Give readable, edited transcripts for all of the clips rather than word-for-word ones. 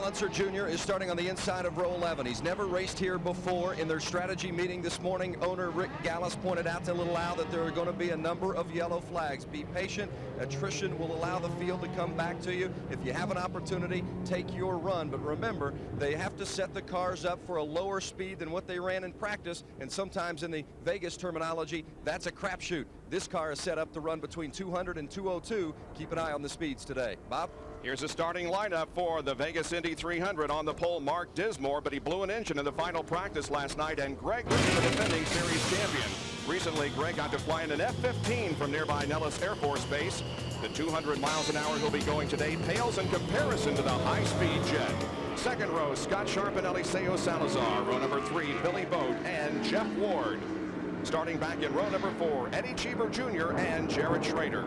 Unser Jr. is starting on the inside of row 11. He's never raced here before. In their strategy meeting this morning, owner Rick Gallus pointed out to Little Al that there are going to be a number of yellow flags. Be patient. Attrition will allow the field to come back to you. If you have an opportunity, take your run. But remember, they have to set the cars up for a lower speed than what they ran in practice. And sometimes in the Vegas terminology, that's a crapshoot. This car is set up to run between 200 and 202. Keep an eye on the speeds today. Bob? Here's a starting lineup for the Vegas Indy 300. On the pole, Mark Dismore, but he blew an engine in the final practice last night, and Greg Ray, the defending series champion. Recently, Greg got to fly in an F-15 from nearby Nellis Air Force Base. The 200 miles an hour he'll be going today pales in comparison to the high-speed jet. Second row, Scott Sharp and Eliseo Salazar. Row number 3, Billy Boat and Jeff Ward. Starting back in row number 4, Eddie Cheever Jr. and Jared Schrader.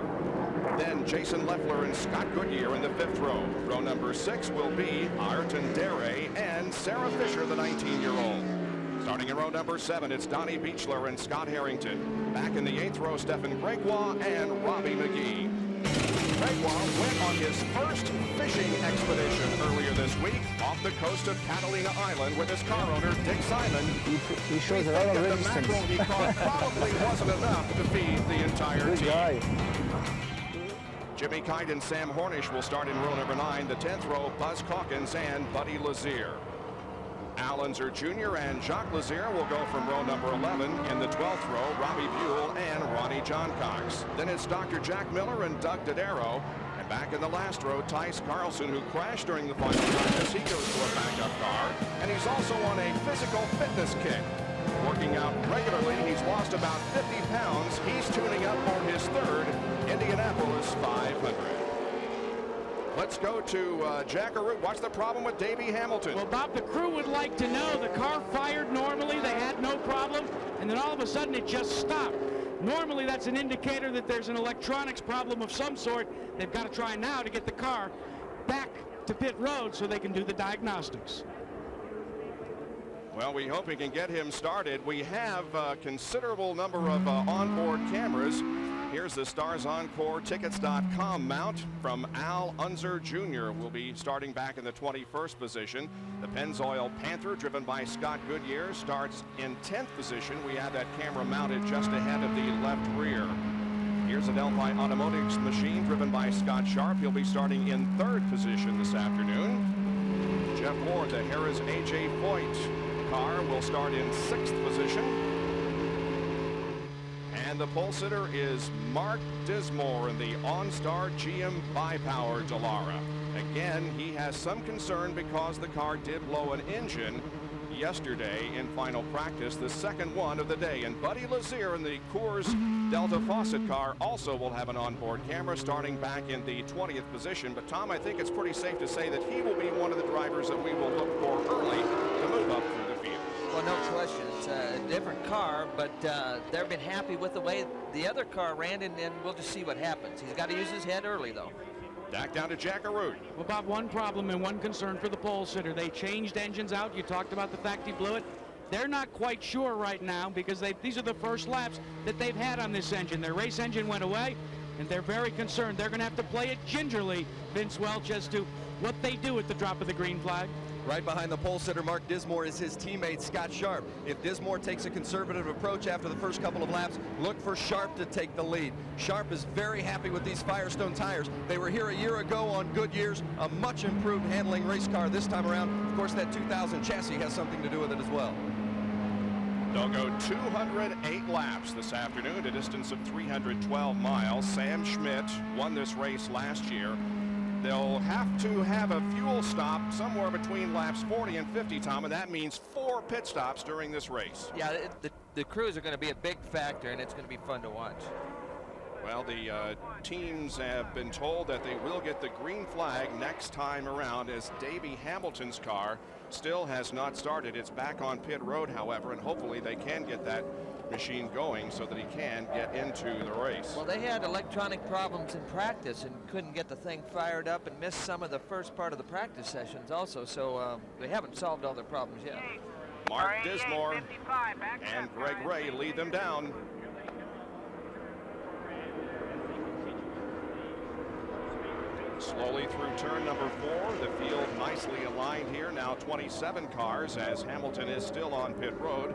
Then Jason Leffler and Scott Goodyear in the 5th row. Row number 6 will be Ayrton Dere and Sarah Fisher, the 19-year-old. Starting in row number 7, it's Donnie Beechler and Scott Harrington. Back in the 8th row, Stephen Gregoire and Robbie McGee. Gregoire went on his first fishing expedition earlier this week off the coast of Catalina Island with his car owner, Dick Simon. He shows a lot of resistance. The mackerel he caught probably wasn't enough to feed the entire Good team. guy. Jimmy Kite and Sam Hornish will start in row number 9. The 10th row, Buzz Calkins and Buddy Lazier. Al Unser Jr. and Jacques Lazier will go from row number 11. In the 12th row, Robbie Buell and Ronnie John Cox. Then it's Dr. Jack Miller and Doug Dodaro. And back in the last row, Tice Carlson, who crashed during the final practice. He goes to a backup car. And he's also on a physical fitness kick. Working out regularly, he's lost about 50 pounds. He's tuning up for his 3rd Indianapolis 500. Let's go to Jack Arute. What's the problem with Davey Hamilton? Well, Bob, the crew would like to know. The car fired normally. They had no problem. And then all of a sudden it just stopped. Normally that's an indicator that there's an electronics problem of some sort. They've got to try now to get the car back to pit road so they can do the diagnostics. Well, we hope we can get him started. We have a considerable number of onboard cameras. Here's the Stars Encore Tickets.com mount from Al Unser Jr. will be starting back in the 21st position. The Pennzoil Panther, driven by Scott Goodyear, starts in 10th position. We have that camera mounted just ahead of the left rear. Here's a Delphi Automotives machine driven by Scott Sharp. He'll be starting in 3rd position this afternoon. Jeff Ward, the Harris A.J. Foyt car, will start in 6th position. And the pole sitter is Mark Dismore in the OnStar GM Bi-Power Dallara. Again, he has some concern because the car did blow an engine yesterday in final practice, the 2nd one of the day. And Buddy Lazier in the Coors Delta Fawcett car also will have an onboard camera starting back in the 20th position. But Tom, I think it's pretty safe to say that he will be one of the drivers that we will look for early to move up through the field. Well, no question. It's a different car, but they've been happy with the way the other car ran, and we'll just see what happens. He's got to use his head early, though. Back down to Jack Arute. Well, Bob, one problem and one concern for the pole sitter. They changed engines out. You talked about the fact he blew it. They're not quite sure right now because these are the first laps that they've had on this engine. Their race engine went away, and they're very concerned. They're going to have to play it gingerly, Vince Welch, as to what they do at the drop of the green flag. Right behind the pole sitter, Mark Dismore, is his teammate, Scott Sharp. If Dismore takes a conservative approach after the first couple of laps, look for Sharp to take the lead. Sharp is very happy with these Firestone tires. They were here a year ago on Goodyear's, a much improved handling race car this time around. Of course, that 2000 chassis has something to do with it as well. They'll go 208 laps this afternoon, a distance of 312 miles. Sam Schmidt won this race last year. They'll have to have a fuel stop somewhere between laps 40 and 50, Tom, and that means 4 pit stops during this race. Yeah, the crews are going to be a big factor, and it's going to be fun to watch. Well, the teams have been told that they will get the green flag next time around, as Davey Hamilton's car still has not started. It's back on pit road, however, and hopefully they can get that machine going so that he can get into the race. Well, they had electronic problems in practice and couldn't get the thing fired up and missed some of the first part of the practice sessions also, so they haven't solved all their problems yet. Mark Dismore and Greg Ray lead them down. Slowly through turn number 4. The field nicely aligned here. Now 27 cars as Hamilton is still on pit road.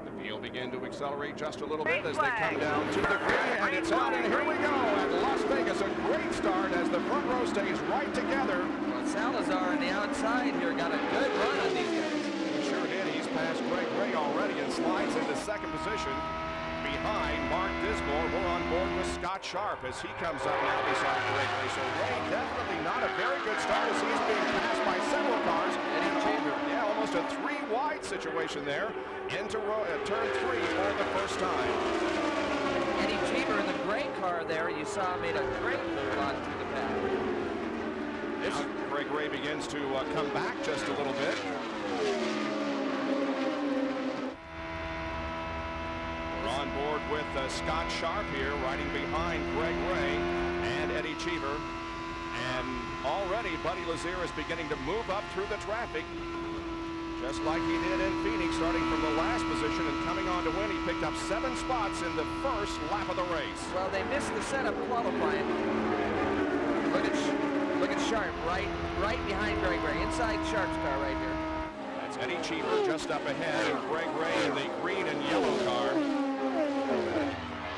The field begin to accelerate just a little bit as they come down to the green, and it's out, and here we go at Las Vegas. A great start as the front row stays right together. Well, Salazar on the outside here got a good run on these guys. He sure did. He's passed Greg Ray already and slides into second position behind Mark Dismore. We're on board with Scott Sharp as he comes up now beside Greg Ray. So Ray definitely not a very good start as he's being passed by several cars. And yeah, almost a 3-wide situation there into turn 3 for the first time. Eddie Cheever in the gray car there, you saw, made a great move on through the pack. Now Greg Ray begins to come back just a little bit. We're on board with Scott Sharp here, riding behind Greg Ray and Eddie Cheever. And already Buddy Lazier is beginning to move up through the traffic, just like he did in Phoenix, starting from the last position and coming on to win. He picked up 7 spots in the first lap of the race. Well, they missed the setup qualifying. Look at Sharp right behind Greg Ray, inside Sharp's car right here. That's Eddie Cheever just up ahead, and Greg Ray in the green and yellow car.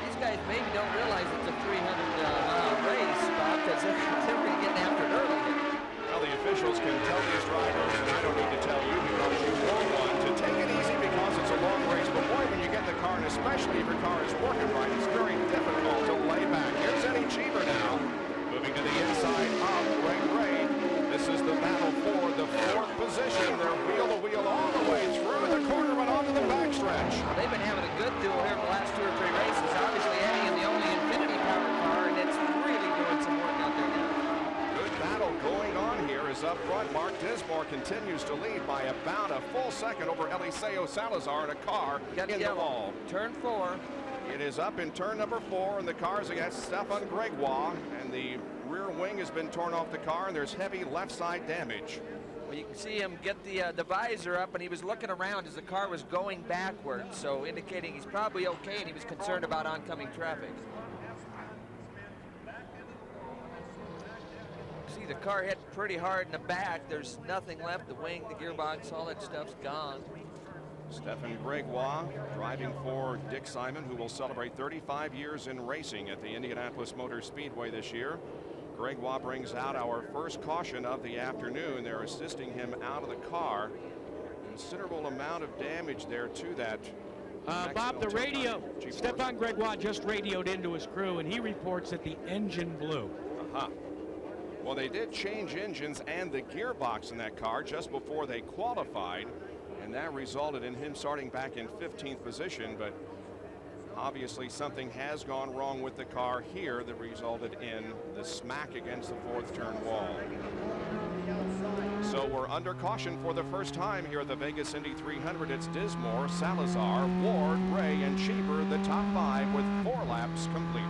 These guys maybe don't realize it's a 300-mile race, Bob, because they're really getting after it early here. Well, the officials can tell these drivers, and I don't need to tell you because you won one, to take it easy because it's a long race. But boy, when you get in the car, and especially if your car is working right, it's very difficult to lay back. Here's Eddie Cheever now, moving to the inside of Greg Ray. This is the battle for the 4th position. They're wheel to wheel all the way through the corner and onto the backstretch. Well, they've been having a good duel here for the last 2 or 3 races. Obviously, Eddie in the only Infinity power car, and it's really doing some work out there now. Good battle going on here as up front. Mark Dismore continues to lead by about a full second over Eliseo Salazar in a car in the wall. Turn 4. It is up in turn number 4, and the car's against Stefan Gregoire, and the rear wing has been torn off the car, and there's heavy left side damage. Well, you can see him get the visor up, and he was looking around as the car was going backwards, so indicating he's probably okay, and he was concerned about oncoming traffic. See, the car hit pretty hard in the back. There's nothing left. The wing, the gearbox, all that stuff's gone. Stefan Gregoire driving for Dick Simon, who will celebrate 35 years in racing at the Indianapolis Motor Speedway this year. Gregoire brings out our first caution of the afternoon. They're assisting him out of the car. Considerable amount of damage there to that. Bob, the radio, Stefan Gregoire just radioed into his crew, and he reports that the engine blew. Well, they did change engines and the gearbox in that car just before they qualified, and that resulted in him starting back in 15th position. But obviously something has gone wrong with the car here that resulted in the smack against the 4th turn wall. So we're under caution for the first time here at the Vegas Indy 300. It's Dismore, Salazar, Ward, Ray, and Cheever, the top 5 with 4 laps completed.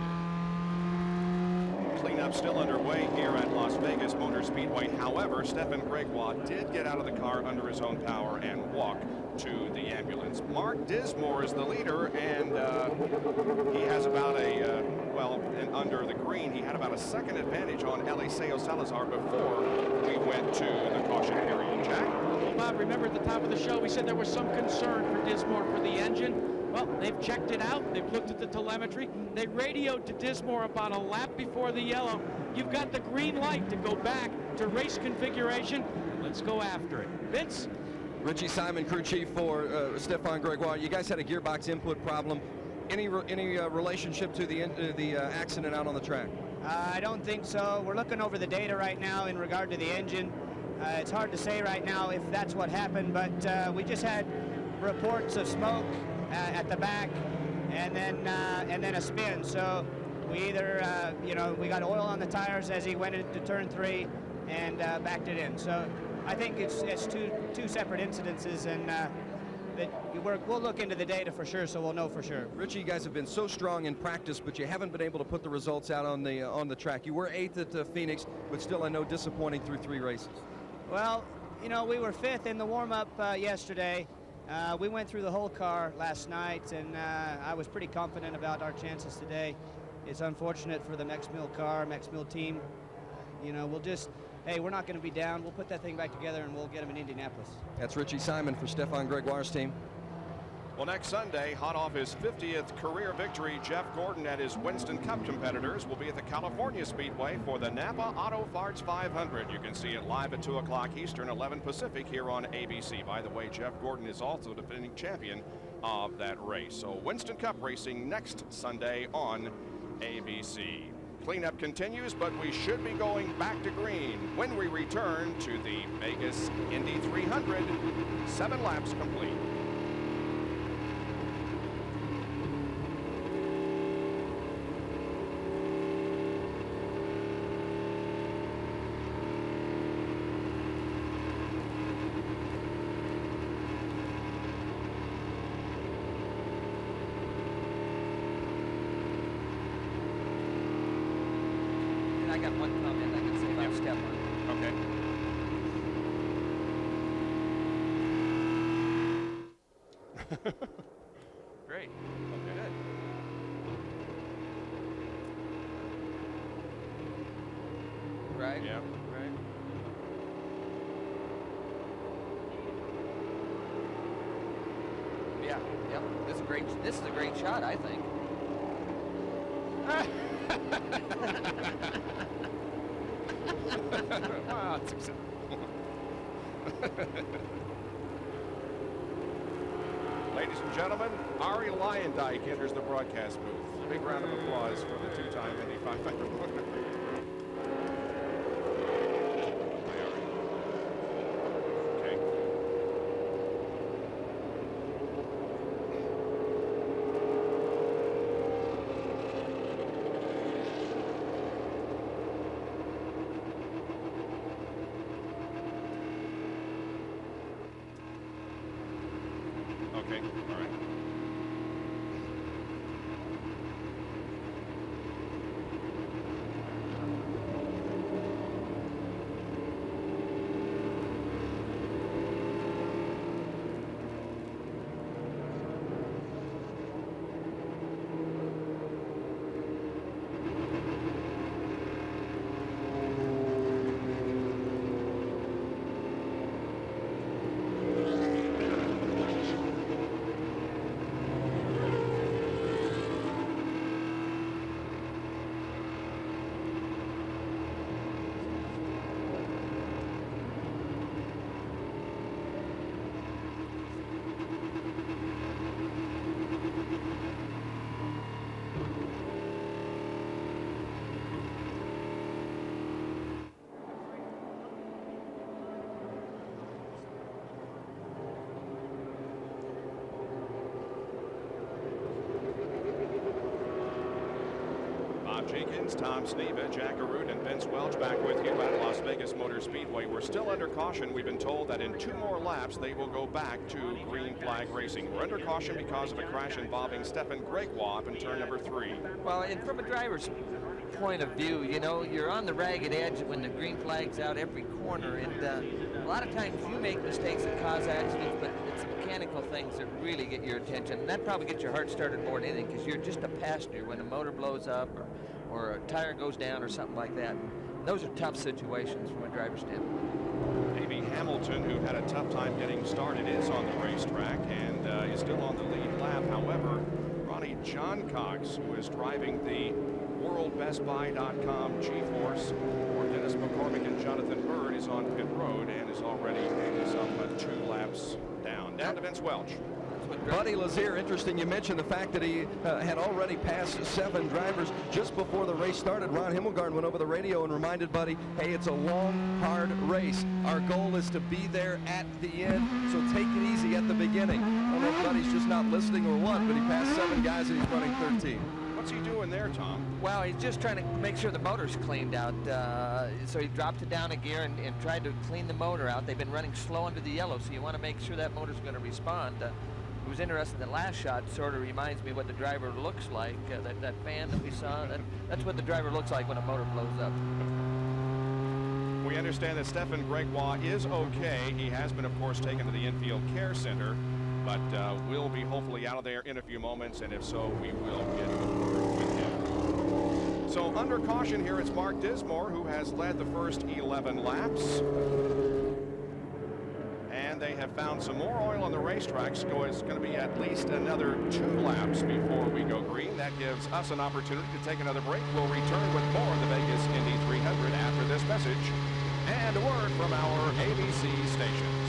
Cleanup still underway here at Las Vegas Motor Speedway. However, Stefan Gregoire did get out of the car under his own power and walk to the ambulance. Mark Dismore is the leader, and he has about a, well, and under the green, he had about a second advantage on Eliseo Salazar before we went to the caution period. Jack? Well, Bob, remember at the top of the show, we said there was some concern for Dismore for the engine. Well, they've checked it out. They've looked at the telemetry. They radioed to Dismore about a lap before the yellow. You've got the green light to go back to race configuration. Let's go after it. Vince? Richie Simon, crew chief for Stefan Gregoire. You guys had a gearbox input problem. Any relationship to the accident out on the track? I don't think so. We're looking over the data right now in regard to the engine. It's hard to say right now if that's what happened, but we just had reports of smoke at the back, and then a spin. So we either, we got oil on the tires as he went into turn 3 and backed it in. So I think it's two separate incidences, and we'll look into the data for sure, so we'll know for sure. Richie, you guys have been so strong in practice, but you haven't been able to put the results out on the track. You were 8th at Phoenix, but still, I know, disappointing through 3 races. Well, we were 5th in the warm-up yesterday. We went through the whole car last night, and I was pretty confident about our chances today. It's unfortunate for the Mex Mill car, Mex Mill team. You know, we'll just, hey, we're not going to be down. We'll put that thing back together and we'll get them in Indianapolis. That's Richie Simon for Stefan Gregoire's team. Well, next Sunday, hot off his 50th career victory, Jeff Gordon and his Winston Cup competitors will be at the California Speedway for the Napa Auto Farts 500. You can see it live at 2 o'clock Eastern, 11 Pacific here on ABC. By the way, Jeff Gordon is also the defending champion of that race. So Winston Cup racing next Sunday on ABC. Cleanup continues, but we should be going back to green when we return to the Vegas Indy 300. 7 laps complete. I got one comment I can say about step one. Okay. Great. Okay. Good. Right? Yeah. Right. Yeah. Yep. This is a great shot, I think. Wow, that's acceptable. Ladies and gentlemen, Ari Lyondike enters the broadcast booth. Big round of applause for the two-time Indy 500 winner. Hi, Ari. Okay. Okay, all right. Jenkins, Tom Sneva, Jack Arute, and Vince Welch back with you at Las Vegas Motor Speedway. We're still under caution. We've been told that in 2 more laps they will go back to green flag racing. We're under caution because of a crash involving Stefan Gregoire up in turn number 3. Well, and from a driver's point of view, you know, you're on the ragged edge when the green flag's out every corner, and a lot of times you make mistakes that cause accidents, but it's mechanical things that really get your attention, and that probably gets your heart started more than anything, because you're just a passenger when a motor blows up or a tire goes down or something like that. Those are tough situations from a driver's standpoint. Davey Hamilton, who had a tough time getting started, is on the racetrack and is still on the lead lap. However, Ronnie John Cox, who is driving the WorldBestBuy.com G-Force for Dennis McCormick and Jonathan Bird, is on pit road and is already some 2 laps down. Down to Vince Welch. Buddy Lazier, interesting you mentioned the fact that he had already passed 7 drivers just before the race started. Ron Himmelgarn went over the radio and reminded Buddy, hey, it's a long, hard race. Our goal is to be there at the end, so take it easy at the beginning. I don't know if Buddy's just not listening or what, but he passed 7 guys and he's running 13. What's he doing there, Tom? Well, he's just trying to make sure the motor's cleaned out. So he dropped it down a gear and tried to clean the motor out. They've been running slow under the yellow, so you want to make sure that motor's going to respond. It was interesting, the last shot sort of reminds me what the driver looks like. That fan that we saw, that's what the driver looks like when a motor blows up. We understand that Stefan Gregoire is okay. He has been, of course, taken to the infield care center, but will be hopefully out of there in a few moments, and if so, we will get word with him. So under caution here, it's Mark Dismore who has led the first 11 laps. And they have found some more oil on the racetrack, so it's going to be at least another 2 laps before we go green. That gives us an opportunity to take another break. We'll return with more of the Vegas Indy 300 after this message and a word from our ABC stations.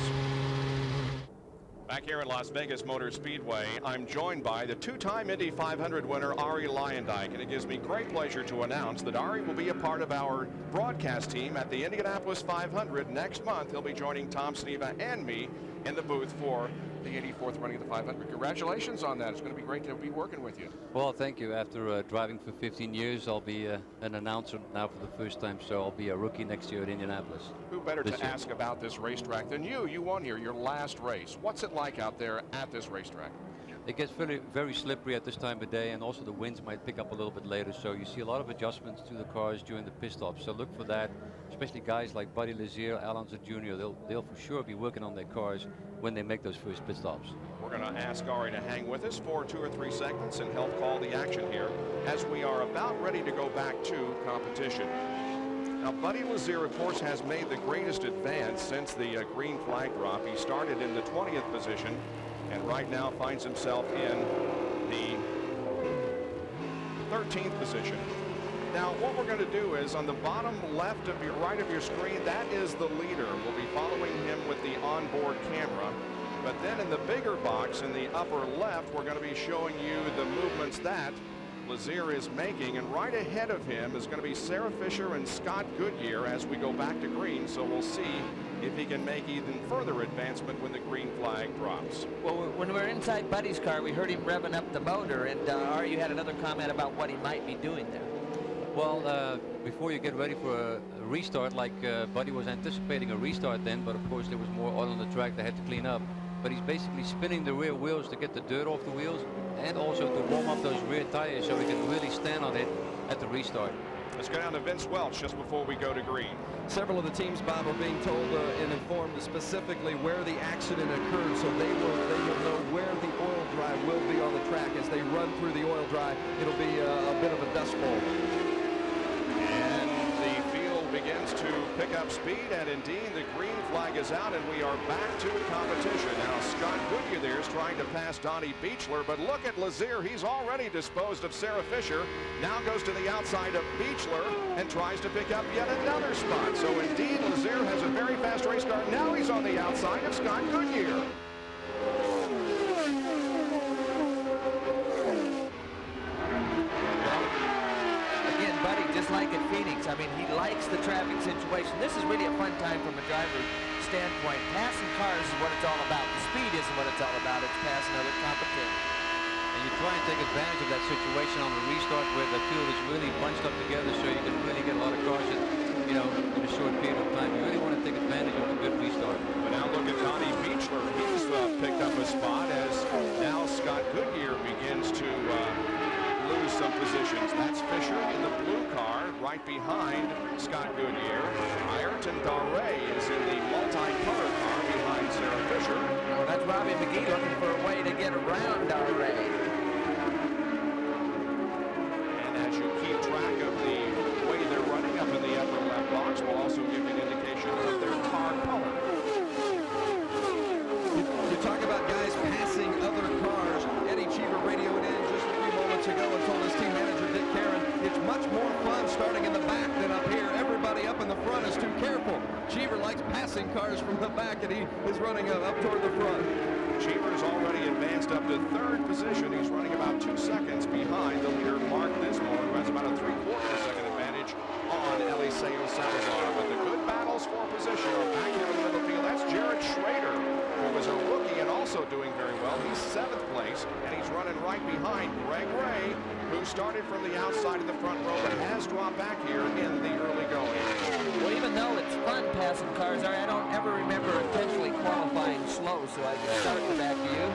Back here at Las Vegas Motor Speedway, I'm joined by the 2-time Indy 500 winner, Arie Luyendyk, and it gives me great pleasure to announce that Arie will be a part of our broadcast team at the Indianapolis 500 next month. He'll be joining Tom Sneva and me in the booth for the 84th running of the 500. Congratulations on that. It's going to be great to be working with you. Well, thank you. After driving for 15 years, I'll be an announcer now for the first time, so I'll be a rookie next year at Indianapolis. Who better to ask about this racetrack than you? You won here, your last race. What's it like out there at this racetrack? It gets very, very slippery at this time of day, and also the winds might pick up a little bit later, so you see a lot of adjustments to the cars during the pit stop. So look for that, especially guys like Buddy Lazier, Alonso Jr. They'll for sure be working on their cars when they make those first pit stops. We're going to ask Arie to hang with us for 2 or 3 segments and help call the action here as we are about ready to go back to competition. Now, Buddy Lazier, of course, has made the greatest advance since the green flag drop. He started in the 20th position and right now finds himself in the 13th position. Now, what we're going to do is on the bottom left of your right of your screen, that is the leader. We'll be following him with the onboard camera. But then in the bigger box in the upper left, we're going to be showing you the movements that Lazier is making, and right ahead of him is going to be Sarah Fisher and Scott Goodyear as we go back to green. So we'll see if he can make even further advancement when the green flag drops. Well, when we're inside Buddy's car, we heard him revving up the motor, and Arie, you had another comment about what he might be doing there. Well, before you get ready for a restart, like Buddy was anticipating a restart then, but of course there was more oil on the track they had to clean up. But he's basically spinning the rear wheels to get the dirt off the wheels and also to warm up those rear tires so he can really stand on it at the restart. Let's go down to Vince Welch just before we go to green. Several of the teams, Bob, are being told and informed specifically where the accident occurred, so they will know where the oil dry will be on the track as they run through the oil dry. It'll be a bit of a dust bowl. And the field begins to pick up speed, and indeed the green flag is out, and we are back to competition. Now Scott Goodyear there is trying to pass Donnie Beechler, but look at Lazier. He's already disposed of Sarah Fisher. Now goes to the outside of Beechler and tries to pick up yet another spot. So indeed Lazier has a very fast race car. Now he's on the outside of Scott Goodyear. Just like at Phoenix, I mean, he likes the traffic situation. This is really a fun time from a driver's standpoint. Passing cars is what it's all about. The speed isn't what it's all about. It's passing other competition. And you try and take advantage of that situation on the restart where the field is really bunched up together so you can really get a lot of cars in, in a short period of time. You really want to take advantage of a good restart. But now look at Donnie Beechler. He's picked up a spot as now Scott Goodyear begins to lose some positions. That's Fisher in the blue car right behind Scott Goodyear. Ayrton Daré is in the multi-color car behind Sarah Fisher. Well, that's Robbie McGee looking for a way to get around Daré. And as you keep track of the way they're running up in the upper left box, we'll also give you an indication of their car color. You talk about guys passing other cars. Eddie Cheever radioed in just a few moments ago and told his team manager Dick Caron it's much more fun starting in the back than up here. Everybody up in the front is too careful. Cheever likes passing cars from the back, and he is running up toward the front. Cheever's already advanced up to 3rd position. He's running about 2 seconds behind the leader Mark Dismore, who has about a 3/4 second advantage on Eliseo Salazar. But the good battles for position are back here in the middle field. That's Jared Schrader, who was a rookie and also doing very well. He's 7th place, and he's running right behind Greg Ray, who started from the outside of the front row but has dropped back here in the early going. Well, even though it's fun passing cars, I don't ever remember intentionally qualifying slow, so I can start in the back to you.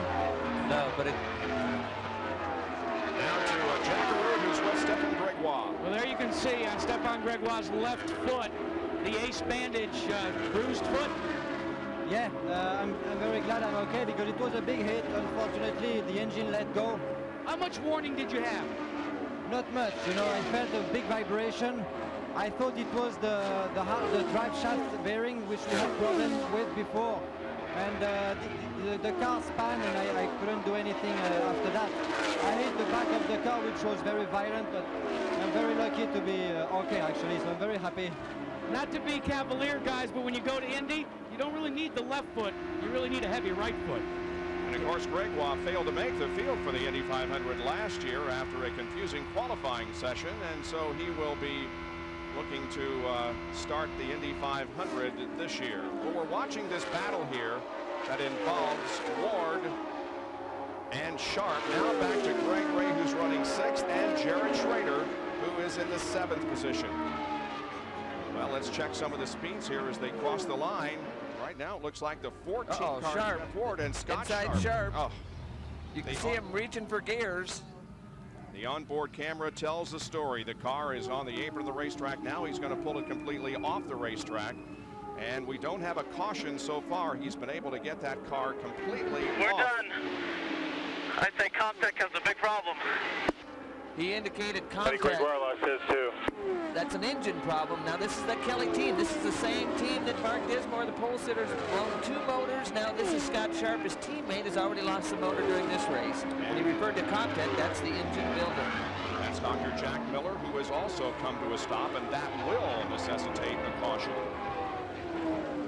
No, but it... Down to Jackaroo, who's with Stefan Gregoire. Well, there you can see on Stefan Gregoire's left foot, the ace bandage, bruised foot. Yeah, I'm very glad I'm okay because it was a big hit. Unfortunately, the engine let go. How much warning did you have? not much. You know, I felt a big vibration. I thought it was the drive shaft bearing, which we had problem with before. And the car span, and I couldn't do anything after that. I hit the back of the car, which was very violent, but I'm very lucky to be okay, actually, so I'm very happy. Not to be cavalier, guys, but when you go to Indy, you don't really need the left foot. You really need a heavy right foot. And of course, Gregoire failed to make the field for the Indy 500 last year after a confusing qualifying session, and so he will be looking to start the Indy 500 this year. Well, we're watching this battle here that involves Ward and Sharp. Now back to Greg Ray, who's running 6th, and Jared Schrader, who is in the 7th position. Well, let's check some of the speeds here as they cross the line. Right now, it looks like the 14 car, Sharp. Jeff Ward and Scott Inside Sharp. Oh. You can see him reaching for gears. The onboard camera tells the story. The car is on the apron of the racetrack. Now he's going to pull it completely off the racetrack. And we don't have a caution so far. He's been able to get that car completely off. We're done. I say Comtech has a big problem. He indicated I think Greg contact. Warlock says too. That's an engine problem. Now this is the Kelly team. This is the same team that Mark Dismore, the pole sitters, blown 2 motors. Now this is Scott Sharp. His teammate has already lost the motor during this race. When he referred to contact, that's the engine builder. That's Dr. Jack Miller, who has also come to a stop, and that will necessitate a caution.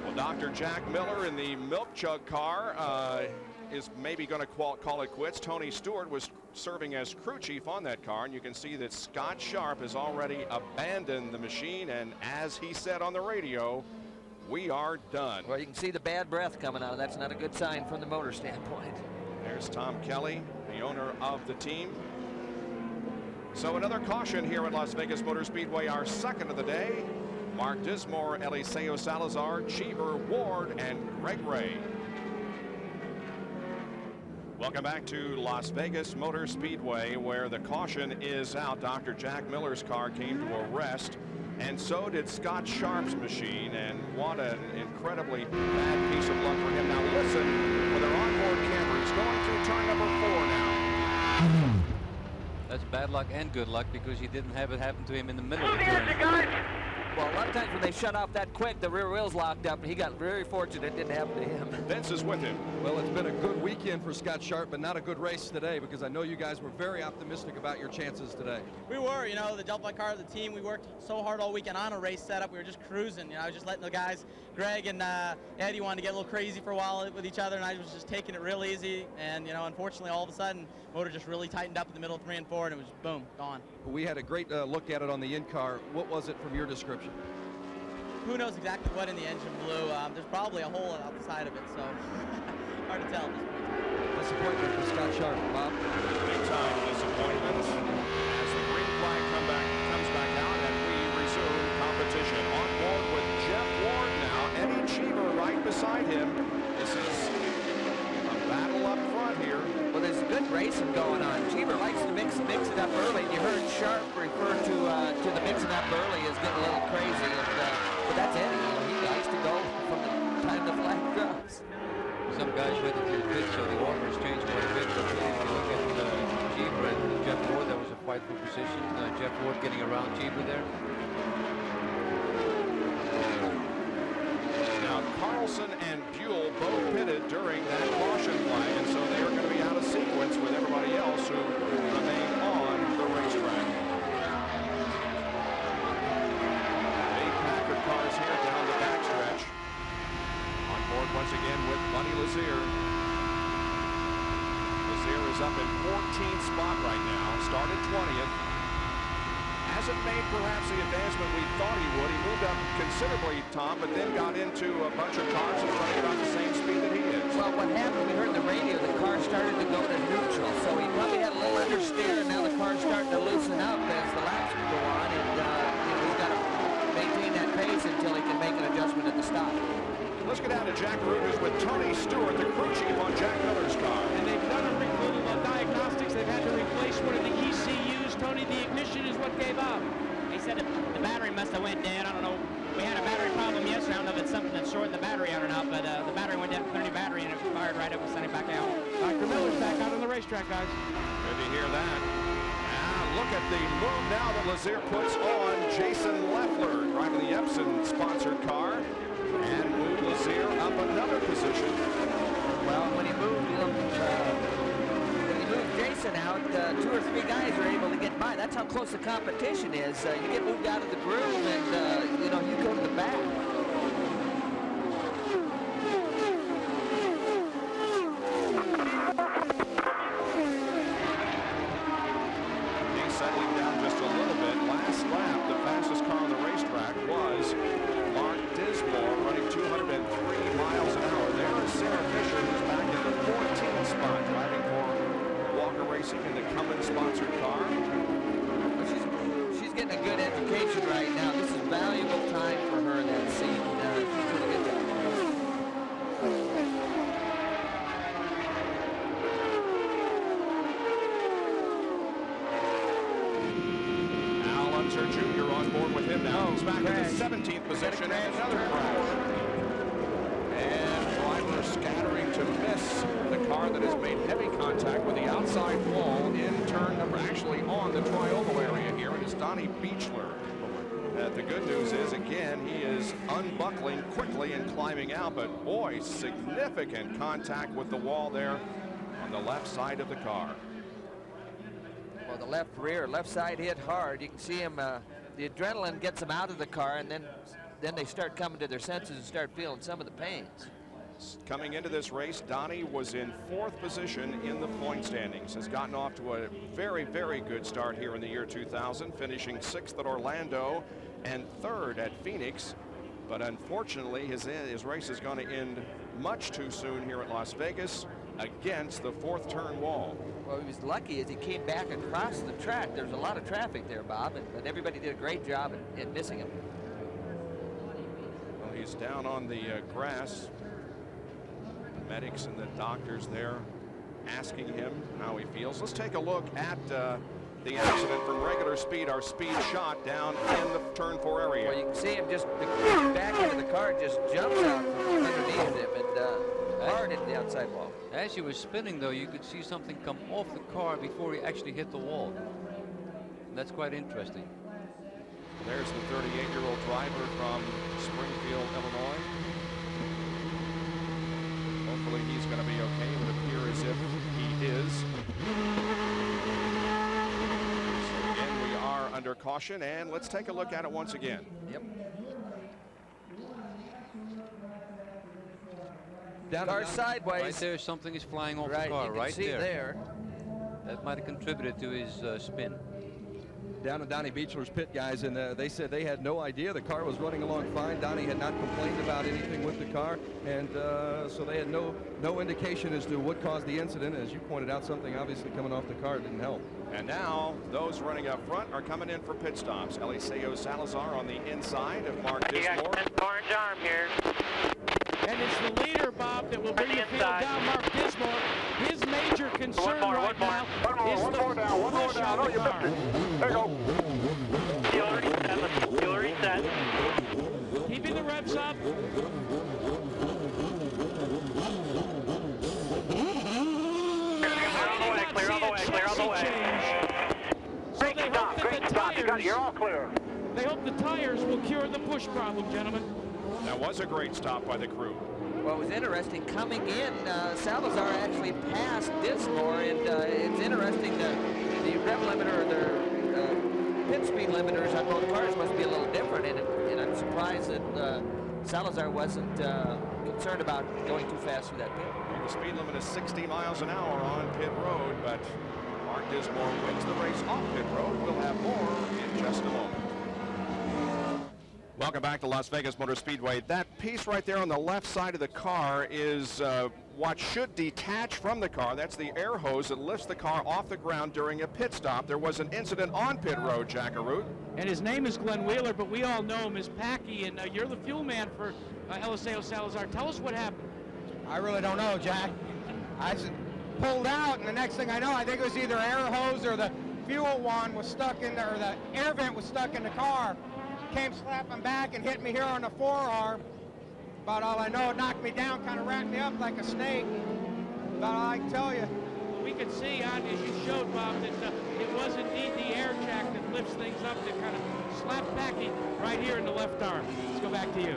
Well, Dr. Jack Miller in the milk jug car is maybe going to call it quits. Tony Stewart was serving as crew chief on that car, and you can see that Scott Sharp has already abandoned the machine, and as he said on the radio, we are done. Well, you can see the bad breath coming out. That's not a good sign from the motor standpoint. There's Tom Kelly, the owner of the team. So another caution here at Las Vegas Motor Speedway, our 2nd of the day. Mark Dismore, Eliseo Salazar, Cheever, Ward, and Greg Ray. Welcome back to Las Vegas Motor Speedway, where the caution is out. Dr. Jack Miller's car came to a rest, and so did Scott Sharp's machine, and what an incredibly bad piece of luck for him. Now listen, with our onboard camera, he's going through turn number 4 now. That's bad luck and good luck, because he didn't have it happen to him in the middle of the turn. Well, a lot of times when they shut off that quick, the rear wheel's locked up, and he got very fortunate it didn't happen to him. Vince is with him. Well, it's been a good weekend for Scott Sharp, but not a good race today, because I know you guys were very optimistic about your chances today. We were, you know, the Delphi car of the team. We worked so hard all weekend on a race setup. We were just cruising, you know, just letting the guys, Greg and Eddie, wanted to get a little crazy for a while with each other, and I was just taking it real easy. And, you know, unfortunately, all of a sudden, motor just really tightened up in the middle of 3 and 4, and it was boom, gone. We had a great look at it on the in-car. What was it from your description? Who knows exactly what in the engine blew. There's probably a hole outside of it, so hard to tell at this point. Disappointment for Scott Sharp, Bob. Big time disappointment as the green flag comes back out, and we resume competition. On board with Jeff Ward now, Eddie Cheever right beside him. This is a battle up front here. Well, there's good racing going on. Cheever likes to mix it up early, and you heard Sharp refer to the mixing up early as getting a little crazy. But that's Eddie. He likes to go from the time the flag drops. Some guys went into the pit, so the order has changed quite a bit. But if you look at Cheever and Jeff Ward, that was a fight for position. Jeff Ward getting around Cheever there. Now Carlson and Buell both pitted during that caution flag, and so they are going to be out of sequence with everybody else who remain on the racetrack. Cars here down the backstretch. On board once again with Buddy Lazier. Lazier is up in 14th spot right now, started 20th. Hasn't made perhaps the advancement we thought he would. He moved up considerably, Tom, but then got into a bunch of cars that are running about the same speed that he is. Well, what happened, we heard the radio, the car started to go to neutral, so he probably had a little understeer, and now the car's starting to loosen up as the laps go on, and he's got to maintain that pace until he can make an adjustment at the stop. Let's get down to Jack Root, who's with Tony Stewart, the crew chief on Jack Miller's car. And they've done a little diagnostics. They've had to replace one of the ECUs. Tony, the ignition is what gave out. They said the battery must have went dead. I don't know. We had a battery problem yesterday. I don't know if it's something that's shorting the battery out or not, but the battery went dead, put a new battery in it, fired right up and sent it back out. Dr. Miller's back out on the racetrack, guys. Good to hear that. look at the move now that Lazier puts on Jason Leffler, driving the Epson-sponsored car, and moved Lazier up another position. Well, when he moved Jason out, 2 or 3 guys are able to get by. That's how close the competition is. You get moved out of the groove, and you know, you go to the back. Settling down just a little bit. Last lap, the fastest car on the racetrack was Mark Dismore, running 203 miles an hour. There is Sarah Fisher, who's back in the 14th spot, driving for Walker Racing in the Cummins-sponsored car. Well, she's getting a good education right now. This is valuable time for her in that seat. She's doing a good job. Jr. on board with him now. He's back in the 17th position and another crash. And driver scattering to miss the car that has made heavy contact with the outside wall in turn number, actually on the tri-oval area here, and it's Donnie Beechler. The good news is, again, he is unbuckling quickly and climbing out, but boy, significant contact with the wall there on the left side of the car. Well, the left side hit hard. You can see him, the adrenaline gets him out of the car, and then they start coming to their senses and start feeling some of the pains. Coming into this race, Donnie was in 4th position in the point standings, has gotten off to a very, very good start here in the year 2000, finishing 6th at Orlando and 3rd at Phoenix. But unfortunately, his race is going to end much too soon here at Las Vegas against the 4th turn wall. Well, he was lucky as he came back across the track. There's a lot of traffic there, Bob, but everybody did a great job in missing him. Well, he's down on the grass. The medics and the doctors there asking him how he feels. Let's take a look at the accident from regular speed, our speed shot down in the turn 4 area. Well, you can see him just back into the car, just jumps out from underneath him and hard into the outside wall. As he was spinning, though, you could see something come off the car before he actually hit the wall. That's quite interesting. There's the 38-year-old driver from Springfield, Illinois. Hopefully he's going to be okay. It would appear as if he is. So again, we are under caution, and let's take a look at it once again. Yep. Car sideways. Right there, something is flying off right, the car, you can right see there. That might have contributed to his spin. Down to Donnie Beechler's pit, guys, and they said they had no idea. The car was running along fine. Donnie had not complained about anything with the car, and so they had no indication as to what caused the incident. As you pointed out, something obviously coming off the car didn't help. And now those running up front are coming in for pit stops. Eliseo Salazar on the inside of Mark Dismore. You got an orange arm here. And it's the leader, Bob, that will bring the field down, Mark Dismore. His major concern right now is the push of the car. There you go. Fuel reset. Keeping the revs up. Clear all the way, clear all the way. So they hope that the tires, you're all clear. they hope the tires will cure the push problem, gentlemen. That was a great stop by the crew. Well, it was interesting. Coming in, Salazar actually passed Dismore, and it's interesting that the rev limiter, the pit speed limiters on both cars must be a little different, and I'm surprised that Salazar wasn't concerned about going too fast through that pit. Well, the speed limit is 60 miles an hour on pit road, but Mark Dismore wins the race off pit road. We'll have more in just a moment. Welcome back to Las Vegas Motor Speedway. That piece right there on the left side of the car is what should detach from the car. That's the air hose that lifts the car off the ground during a pit stop. There was an incident on pit road, Jack Arute. And his name is Glenn Wheeler, but we all know him as Packy, and you're the fuel man for Eliseo Salazar. Tell us what happened. I really don't know, Jack. I pulled out, and the next thing I know, I think it was either air hose or the fuel wand was stuck in there, or the air vent was stuck in the car. Came slapping back and hit me here on the forearm. About all I know, it knocked me down, kind of wrapped me up like a snake. About all I can tell you. we could see on, as you showed, Bob, that it was indeed the air jack that lifts things up to kind of slap back right here in the left arm. Let's go back to you.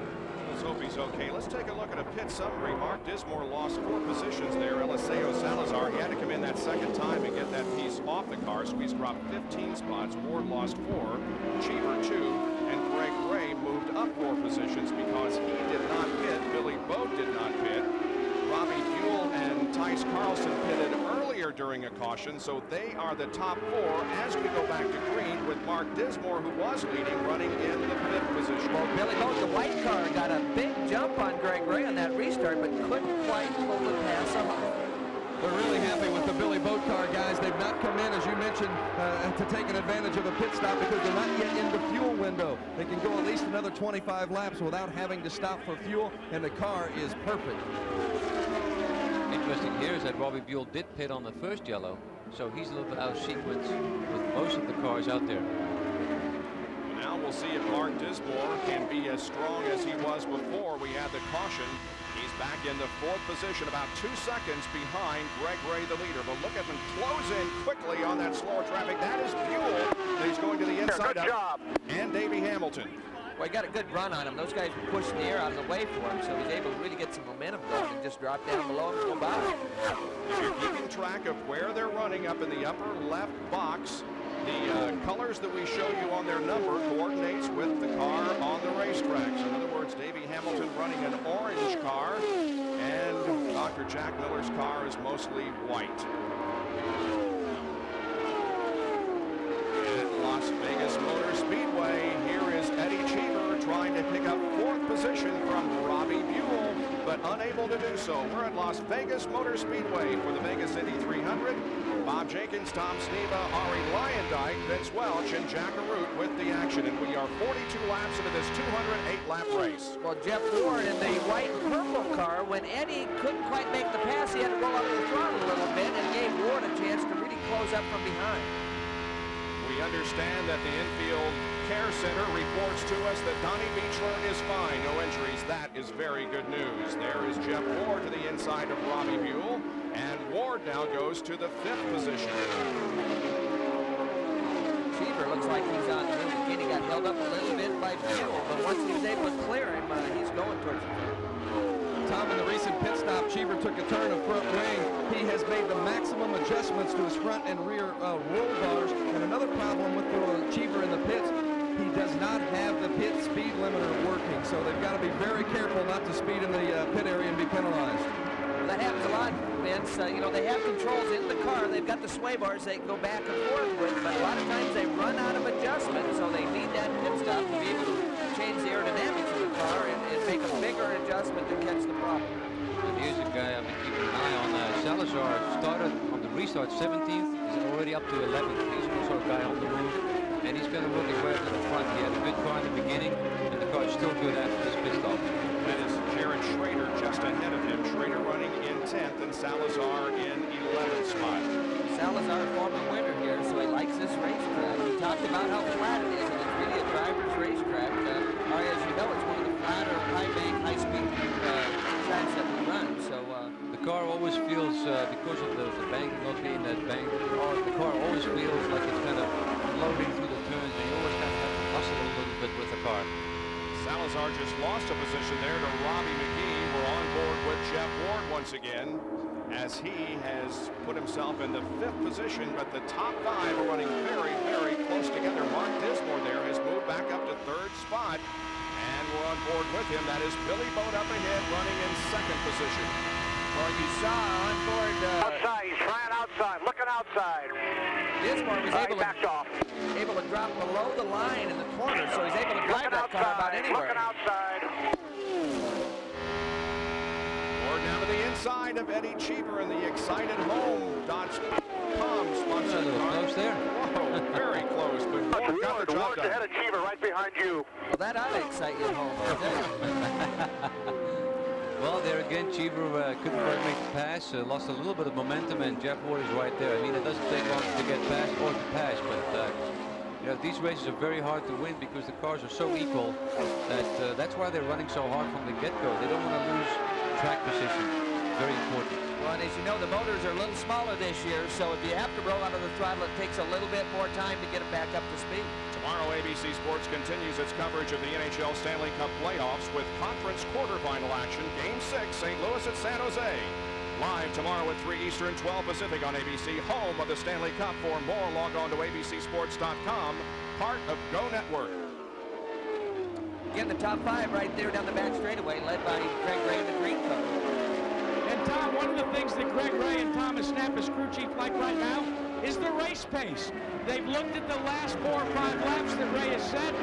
Let's hope he's okay. Let's take a look at a pit summary. Mark Dismore lost 4 positions there. Eliseo Salazar, he had to come in that second time and get that piece off the car, so he's dropped 15 spots. Ward lost 4, Cheever 2, and Greg Ray moved up 4 positions because he did not pit. Billy Boat did not pit. Robbie Buell and Tice Carlson pitted earlier during a caution, so they are the top 4 as we go back to green with Mark Dismore, who was leading, running in the 5th position. Well, Billy Boat, the white car, got a big jump on Greg Ray on that restart, but couldn't quite pull the pass off. They're really happy with the Billy Boat car, guys. They've not come in, as you mentioned, to take an advantage of a pit stop because they're not yet in the fuel window. They can go at least another 25 laps without having to stop for fuel, and the car is perfect. Interesting here is that Robbie Buell did pit on the first yellow, so he's a little bit out of sequence with most of the cars out there. Now we'll see if Mark Dismore can be as strong as he was before we had the caution. He's back in the 4th position, about 2 seconds behind Greg Ray, the leader. But look at him close in quickly on that slower traffic. That is Buell. He's going to the inside. Good job. And Davey Hamilton. Well, he got a good run on him. Those guys were pushing the air out of the way for him, so he's able to really get some momentum going and just drop down below him and go by. If you're keeping track of where they're running up in the upper left box, the colors that we show you on their number coordinates with the car on the racetrack. So in other words, Davey Hamilton running an orange car, and Dr. Jack Miller's car is mostly white. At Las Vegas Motor Speedway, here is Eddie Cheever trying to pick up 4th position from Robbie Buell, but unable to do so. We're at Las Vegas Motor Speedway for the Vegas Indy 300. Bob Jenkins, Tom Sneva, Ari Lyondike, Vince Welch, and Jack Arute with the action. And we are 42 laps into this 208-lap race. Well, Jeff Ward in the white and purple car, when Eddie couldn't quite make the pass, he had to roll up the throttle a little bit and gave Ward a chance to really close up from behind. We understand that the infield care center reports to us that Donnie Beechler is fine. No injuries. That is very good news. There is Jeff Ward to the inside of Robbie Buell. And Ward now goes to the 5th position. Cheever looks like he's on the move again. He got held up a little bit by Buell, but once he was able to clear him, he's going towards the front. Tom, in the recent pit stop, Cheever took a turn of front wing. He has made the maximum adjustments to his front and rear roll bars. And another problem with Cheever in the pits, he does not have the pit speed limiter working. So they've got to be very careful not to speed in the pit area and be penalized. That happens a lot, Vince. You know, they have controls in the car. They've got the sway bars they can go back and forth with, but a lot of times they run out of adjustment, so they need that pit stop to be able to change the aerodynamics of the car and make a bigger adjustment to catch the problem. And here's a guy I've been keeping an eye on. Salazar started on the restart 17th. He's already up to 11th. He's also a guy on the move, and he's going to work his way up to the front. He had a good car in the beginning, and the car is still good after this pit stop. That is Jared Schrader just ahead of him. Schrader running in 10th and Salazar in 11th spot. Salazar, former winner here, so he likes this racetrack. He talked about how flat it is, and it's really a driver's racetrack. As you know, it's one of the flatter, high-bank, high-speed tracks that we run. So the car always feels, because of the bank not being that bank, the car always feels like it's kind of floating through the turns, and you always kind of have to hustle a little bit with the car. Salazar just lost a position there to Robbie McGee. We're on board with Jeff Ward once again, as he has put himself in the 5th position, but the top 5 are running very, very close together. Mark Dismore there has moved back up to 3rd spot, and we're on board with him. That is Billy Boat up ahead, running in 2nd position. Well, you saw on board... outside, he's trying outside, looking outside. Dismore was able to drop below the line in the corner, so he's able to drive that car about anywhere. Looking outside. We're down to the inside of Eddie Cheever in the excited home Dodge.com sponsored car. Close there. Whoa, very close, but Ward got the job Ward's done. ahead of Cheever right behind you. Well, that ought to excite you at home, I tell you. Well, there again, Cheever couldn't quite make the pass, lost a little bit of momentum, and Jeff Ward is right there. I mean, it doesn't take long to get past or to pass, but you know, these races are very hard to win because the cars are so equal that that's why they're running so hard from the get-go. They don't want to lose track position. very important. Well, and as you know, the motors are a little smaller this year, so if you have to roll out of the throttle, it takes a little bit more time to get them back up to speed. Tomorrow, ABC Sports continues its coverage of the NHL Stanley Cup playoffs with conference quarterfinal action. Game 6, St. Louis at San Jose. Live tomorrow at 3 Eastern, 12 Pacific on ABC, home of the Stanley Cup. For more, log on to abcsports.com, part of Go Network. Again, the top 5 right there down the back straightaway, led by Greg Ray in the green car. And Tom, one of the things that Greg Ray and Thomas Knapp, as crew chief, like right now is the race pace. They've looked at the last 4 or 5 laps that Ray has set,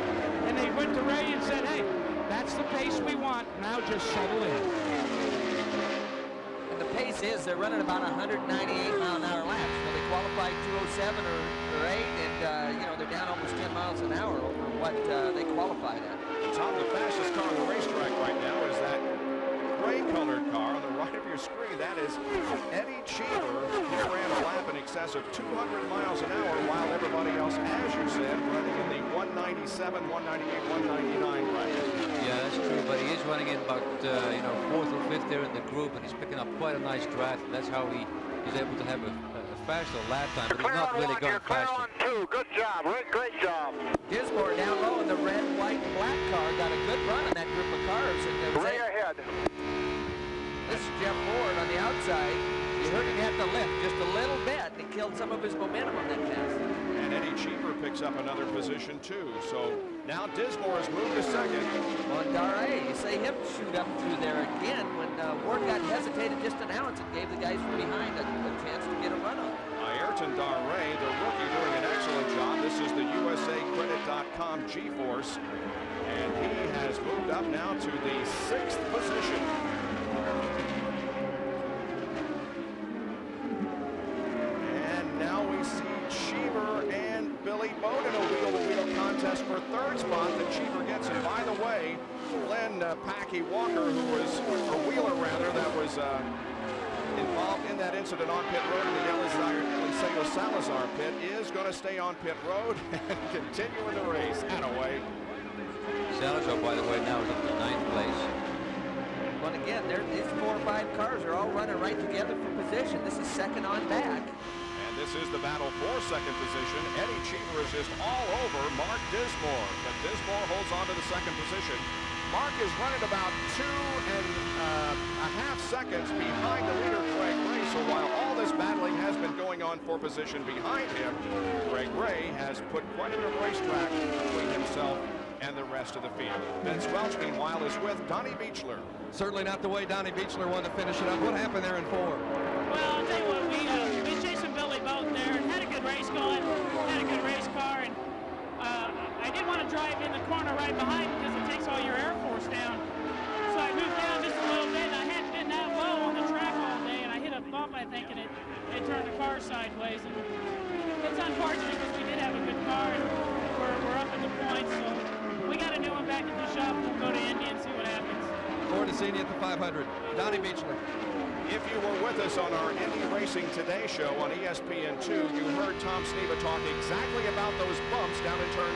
and they went to Ray and said, hey, that's the pace we want. Now just settle in. And the pace is, they're running about 198-mile-an-hour laps. You know, they qualified 207 or 8, and, you know, they're down almost 10 miles an hour over what they qualified at. Tom, the fastest car on the racetrack right now is that gray-colored car on the right of your screen. That is Eddie Cheever. He ran a lap in excess of 200 miles an hour, while everybody else, as you said, running in the 197, 198, 199 range. Yeah, that's true, but he is running in about, you know, 4th or 5th there in the group, and he's picking up quite a nice draft. That's how he is able to have a faster lap time, but he's not really going faster. Clear on 2. Good job, Rick. Great job. Dismore down low in the red, white, and black car got a good run in that group of cars. And Ray ahead. This is Jeff Ward on the outside. You heard him have to lift just a little bit, and he killed some of his momentum on that pass. And Eddie Cheever picks up another position, too. So now Dismore has moved to second. On Dare, you say him shoot up through there again when Ward got hesitated just an ounce and gave the guys from behind a chance to get a run on. Ayrton Dare, the rookie, doing an excellent job. This is the USAcredit.com G-Force. And he has moved up now to the 6th position. And now we see Cheever and Billy Bowden in a wheel-to-wheel contest for 3rd spot that Cheever gets. And by the way, Glenn Packy Walker, who was a wheeler rather, that was involved in that incident on pit road in the Eliseo Salazar pit, is going to stay on pit road and continue in the race. Attaway. Salazar, by the way, now is up to 9th place. But again, these 4 or 5 cars are all running right together for position. This is second on back. And this is the battle for 2nd position. Eddie Cheever is just all over Mark Dismore, but Dismore holds on to the 2nd position. Mark is running about 2.5 seconds behind the leader, Greg Ray. So while all this battling has been going on for position behind him, Greg Ray has put quite a bit of racetrack between himself and the rest of the field. Ben Welch, meanwhile, is with Donnie Beechler. Certainly not the way Donnie Beechler wanted to finish it up. What happened there in 4? Well, I'll tell you what, we was chasing Billy Bowden there and had a good race going, had a good race car, and I didn't want to drive in the corner right behind because it takes all your air force down. So I moved down just a little bit, and I hadn't been that low on the track all day, and I hit a bump, I think, and it turned the car sideways. And it's unfortunate because we did have a good car, and we're up in the points, so we got a new one back at the shop. We'll go to Indy and see what happens. Forward to seeing you at the 500. Donnie Beechler. If you were with us on our Indy Racing Today show on ESPN2, you heard Tom Sneva talk exactly about those bumps down in turn 4.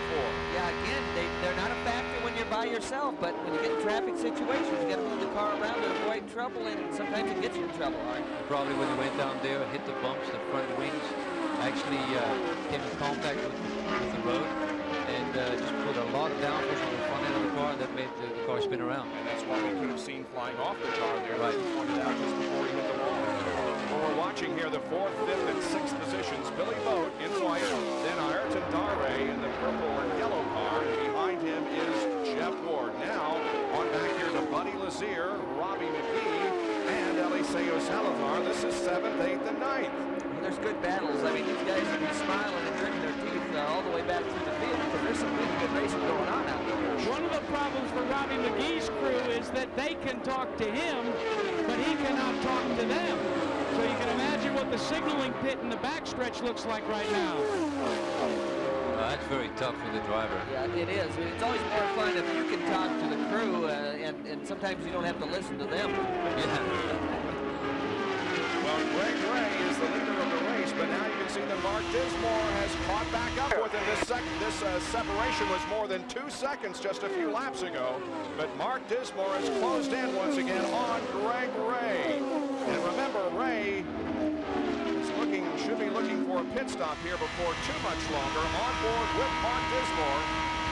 Yeah, again, they're not a factor when you're by yourself, but when you get in traffic situations, you got to move the car around to avoid trouble, and sometimes it gets you in trouble. Right? Probably when he went down there, hit the bumps, the front wings actually came in contact with the road, and just put a lot of downforce on the front end of the car that made the car spin around. And that's why we could have seen flying off the car there, right. As you pointed out, just before he hit the wall. Well, we're watching here the 4th, 5th, and 6th positions. Billy Boat in white, then Ayrton Dare in the purple and yellow car, and behind him is Jeff Ward. Now, on back here to Buddy Lazier, Robbie McGee, and Eliseo Salazar. This is 7th, 8th, and 9th. Well, there's good battles. I mean, these guys will be smiling and gritting their teeth all the way back through the field because there's some really good racing going on out there. One of the problems for Robbie McGee's crew is that they can talk to him, but he cannot talk to them. So you can imagine what the signaling pit in the backstretch looks like right now. That's very tough for the driver. Yeah, it is. I mean, it's always more fun if you can talk to the crew, and sometimes you don't have to listen to them. Yeah. Well, Greg Ray is the leader of the race, but now you can see that Mark Dismore has caught back up with him. This separation was more than 2 seconds just a few laps ago. But Mark Dismore has closed in once again on Greg Ray. And remember, Ray should be looking for a pit stop here before too much longer. On board with Mark Dismore.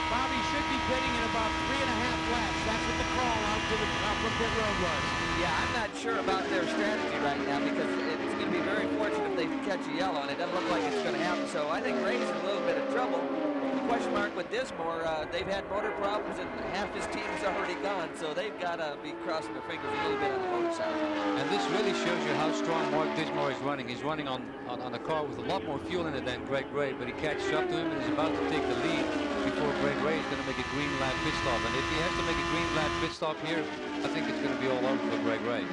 Bobby should be pitting in about 3.5 laps. That's what the call out from pit road was. Yeah, I'm not sure about their strategy right now because it's going to be very fortunate if they catch a yellow, and it doesn't look like it's going to happen. So I think Ray's in a little bit of trouble. The question mark with Dismore, they've had motor problems, and half his team's already gone, so they've got to be crossing their fingers a little bit on the motor side. And this really shows you how strong Mark Dismore is running. He's running on a car with a lot more fuel in it than Greg Ray, but he catches up to him and is about to take the lead before Greg Ray is going to make a green lap pit stop. And if he has to make a green lap pit stop here, I think it's going to be all over for Greg Ray.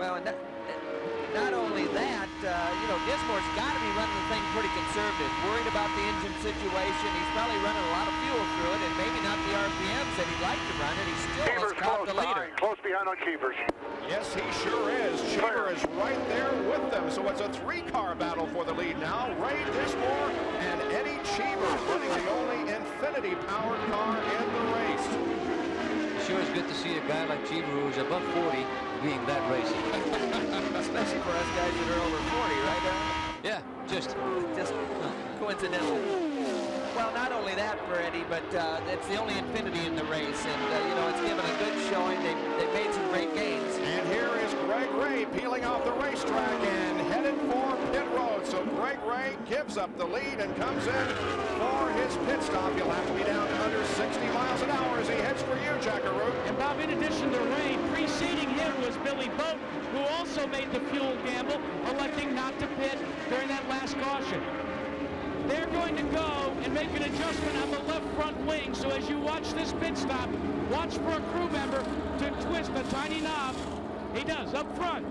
Well, and not only that, you know, Dismore's got to be running the thing pretty conservative, worried about the engine situation. He's probably running a lot of fuel through it, and maybe not the RPMs that he'd like to run, and he still has caught the leader. Close behind on Cheevers. Yes, he sure is. Cheever is right there with them. So it's a 3-car battle for the lead now. Ray Dismore and Eddie Cheever running the only Infinity-powered car in the race. Sure is good to see a guy like Cheever who's above 40 being that racing. Especially for us guys that are over 40, right, Aaron? Yeah, just coincidental. Well, not only that for Eddie, but it's the only Infinity in the race, and you know, it's given a good showing. They've made some great gains. And here is Greg Ray peeling off the racetrack and headed for pit road. So Greg Ray gives up the lead and comes in for his pit stop. He'll have to be down to under 60 miles an hour as he heads for you, Jackaroo. And Bob, in addition to Ray, preceding him was Billy Boat, who also made the fuel gamble, electing not to pit during that last caution. They're going to go and make an adjustment on the left front wing. So as you watch this pit stop, watch for a crew member to twist a tiny knob. He does, up front.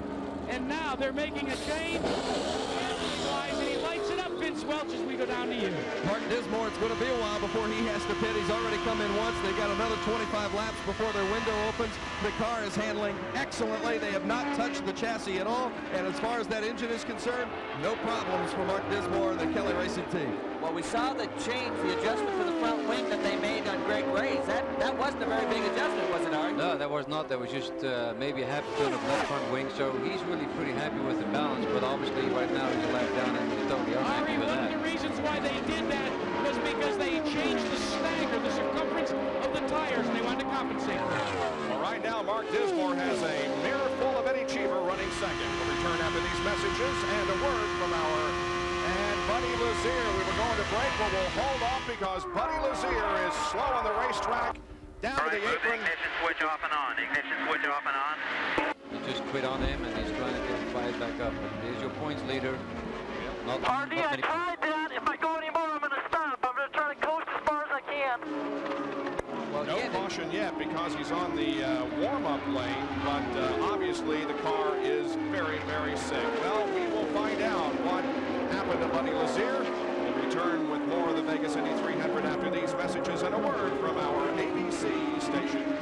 And now they're making a change. And he lights it up, Vince Welch, as we go down to you. Mark Dismore, it's going to be a while before he has to pit. He's already come in once. They've got another 25 laps before their window opens. The car is handling excellently. They have not touched the chassis at all. And as far as that engine is concerned, no problems for Mark Dismore and the Kelly Racing team. Well, we saw the change, the adjustment for the front wing that they made on Greg Ray's. That wasn't a very big adjustment, was it, Art? No, that was not. That was just maybe a half turn of left front wing. So he's really pretty happy with the balance. But obviously, right now he's a lap down and he's totally unhappy with that. One of the reasons why they did that was because they changed the stagger, the circumference of the tires, and they wanted to compensate for it. Well, right now, Mark Dismore has a mirror full of Eddie Cheever running second. We'll return after these messages and a word from our Buddy Lazier. We were going to break, but we'll hold off because Buddy Lazier is slow on the racetrack. Down to the apron. Ignition switch off and on. Ignition switch off and on. He just quit on him, and he's trying to get him fired back up. But there's your points leader. Not RD, I many... tried that. If I go anymore, I'm going to stop. I'm going to try to coast as far as I can. Well, no caution yet because he's on the warm-up lane, but obviously the car is very, very sick. Well, we will find out what happened to Buddy Lazier. We'll return with more of the Vegas Indy 300 after these messages and a word from our ABC stations.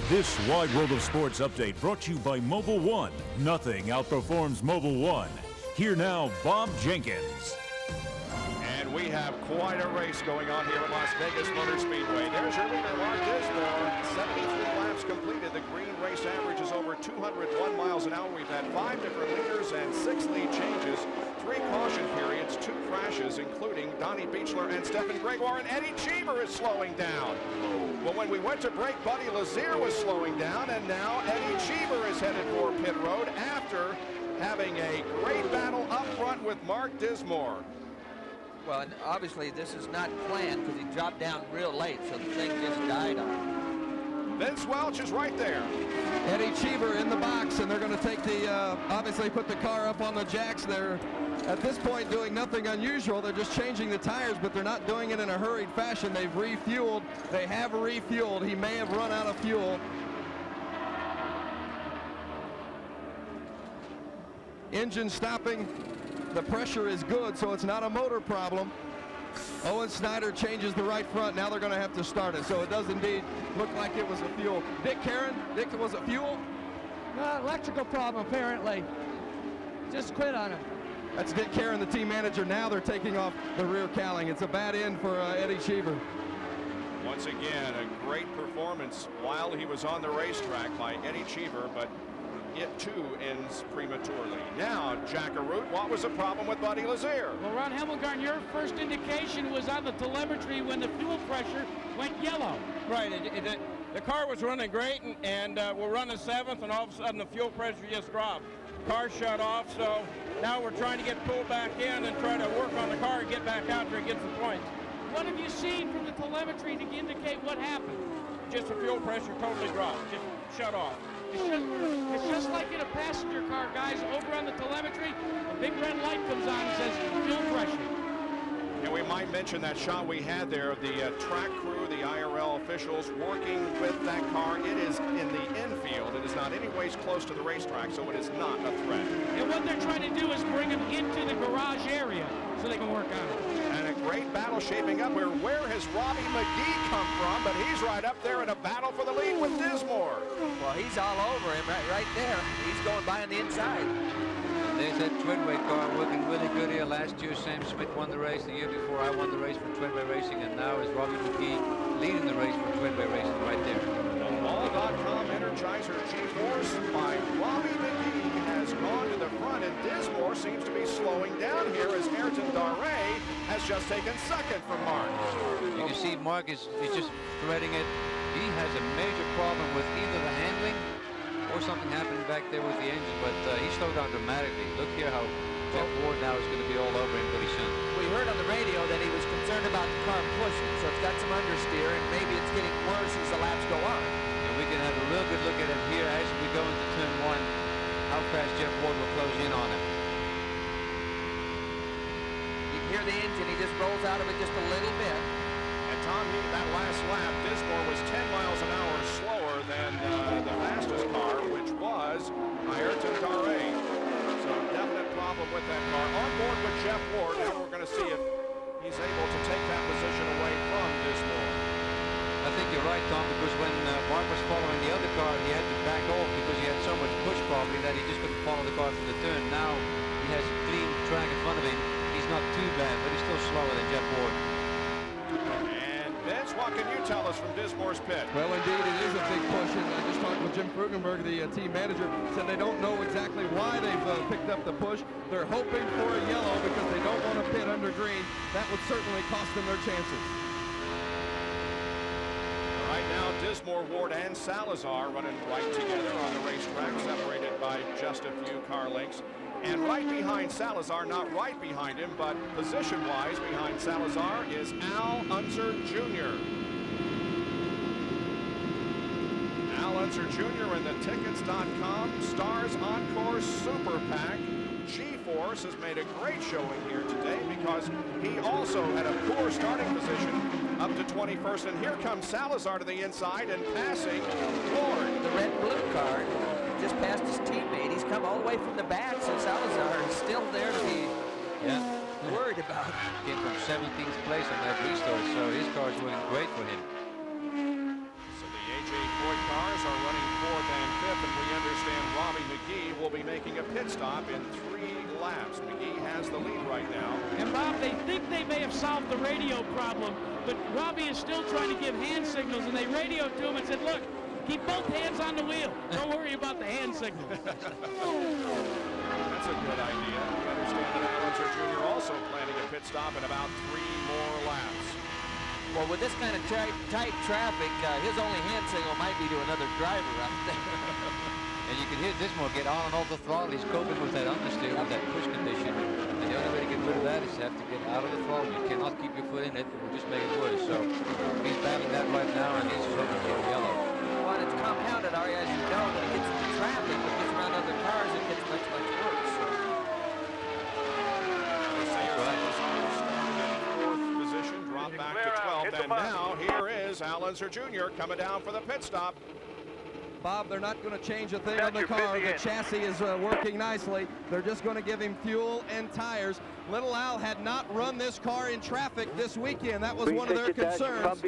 This Wide World of Sports update brought to you by Mobile One. Nothing outperforms Mobile One. Here now, Bob Jenkins. And we have quite a race going on here at Las Vegas Motor Speedway. There's your leader, Mark Dismore. 73 laps completed. The green race average is over 201 miles an hour. We've had 5 different leaders and 6 lead changes, 3 caution periods, 2 crashes, including Donnie Beechler and Stephen Gregoire, and Eddie Cheever is slowing down. Well, when we went to break, Buddy Lazier was slowing down, and now Eddie Cheever is headed for pit road after having a great battle up front with Mark Dismore. Well, and obviously this is not planned because he dropped down real late, so the thing just died on him. Vince Welch is right there. Eddie Cheever in the box, and they're going to take the, obviously put the car up on the jacks. They're, at this point, doing nothing unusual. They're just changing the tires, but they're not doing it in a hurried fashion. They've refueled. They have refueled. He may have run out of fuel. Engine stopping. The pressure is good, so it's not a motor problem. Owen Snyder changes the right front. Now they're going to have to start it. So it does indeed look like it was a fuel. Dick Karen, Dick, was it fuel? Electrical problem, apparently. Just quit on him. That's Dick Karen, the team manager. Now they're taking off the rear cowling. It's a bad end for Eddie Cheever. Once again, a great performance while he was on the racetrack by Eddie Cheever, but it too ends prematurely. Now, Jack Arute, what was the problem with Buddy Lazier? Well, Ron Hemmelgarn, your first indication was on the telemetry when the fuel pressure went yellow. Right. The car was running great, and we're running 7th, and all of a sudden the fuel pressure just dropped. The car shut off, so now we're trying to get pulled back in and try to work on the car and get back out there and get some points. What have you seen from the telemetry to indicate what happened? Just the fuel pressure totally dropped, just shut off. It's just like in a passenger car, guys. Over on the telemetry, a big red light comes on and says fuel pressure. And we might mention that shot we had there of the track crew, the IRL officials working with that car. It is in the infield. It is not anyways close to the racetrack, so it is not a threat. And what they're trying to do is bring them into the garage area so they can work on it. And a great battle shaping up here. Where has Robbie McGee come from? But he's right up there in a battle for the lead with Dismore. Well, he's all over him right there. He's going by on the inside. There's that Treadway car working really good here. Last year, Sam Smith won the race. The year before, I won the race for Treadway Racing. And now is Robbie McGee leading the race for Treadway Racing right there. The Ball.com Energizer G-Force by Robbie McGee has gone to the front, and Dismore seems to be slowing down here as Ayrton Daré has just taken second from Mark. You can see Mark is just threading it. He has a major problem with either the handling or something happening back there with the engine, but he slowed down dramatically. Look here how Jeff Ward now is going to be all over him pretty soon. We heard on the radio that he was concerned about the car pushing, so it's got some understeer, and maybe it's getting worse as the laps go on. And we can have a real good look at it here as we go into turn 1, how fast Jeff Ward will close in on him. You can hear the engine, he just rolls out of it just a little bit. And Tom, that last lap, Dismore was 10 miles an hour slower than the fastest car, which was Ayrton Daré. So definite problem with that car. On board with Jeff Ward. Now we're going to see if he's able to take that position away from Dismore. I think you're right, Tom, because when Mark was following the other car, he had to back off because he had so much push probably that he just couldn't follow the car to the turn. Now he has a clean track in front of him. He's not too bad, but he's still slower than Jeff Ward. And Vince, what can you tell us from Dismore's pit? Well, indeed, it is a big push, and I just talked with Jim Krugenberg, the team manager, said they don't know exactly why they've picked up the push. They're hoping for a yellow because they don't want to pit under green. That would certainly cost them their chances. Right now, Dismore, Ward, and Salazar running right together on the racetrack, separated by just a few car lengths. And right behind Salazar, not right behind him, but position-wise behind Salazar, is Al Unser Jr. Al Unser Jr. in the Tickets.com Stars Encore Super Pack. G-Force has made a great showing here today because he also had a poor starting position up to 21st. And here comes Salazar to the inside and passing Ward. The red and blue car just passed his teammate. He's come all the way from the back, so Salazar is still there to be worried about. Came from 17th place on that restart, so his car is working great for him. So the A.J. Foyt cars are running 4th and 5th, and we understand Robbie McGee will be making a pit stop in 3 laps. McGee has the lead right now. And Bob, they think they may have solved the radio problem, but Robbie is still trying to give hand signals, and they radioed to him and said, look, keep both hands on the wheel. Don't worry about the hand signals. That's a good idea. We understand that Al Unser Jr. also planning a pit stop in about 3 more laps. Well, with this kind of tight traffic, his only hand signal might be to another driver out there. And you can hear Dismore get on and off the throttle. He's coping with that understeer, with that push condition. And the only way to get rid of that is to have to get out of the throttle. You cannot keep your foot in it. It will just make it worse. So he's battling that right now, and he's hoping to get yellow. Well, it's compounded, Ari, as you know, when it gets into traffic, when it gets around other cars, it gets much, much worse. So. Drop back to 12th, and now here is Al Unser Jr. coming down for the pit stop. Bob, they're not going to change a thing on the car. The chassis is working nicely. They're just going to give him fuel and tires. Little Al had not run this car in traffic this weekend. That was one of their concerns.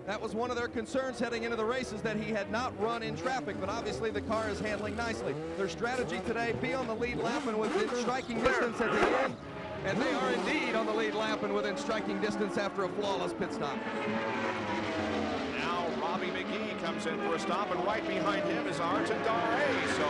That was one of their concerns heading into the race, is that he had not run in traffic, but obviously the car is handling nicely. Their strategy today, be on the lead lap and within striking distance at the end, and they are indeed on the lead lap and within striking distance after a flawless pit stop. Now Robbie McGee comes in for a stop, and right behind him is Arton Dare. So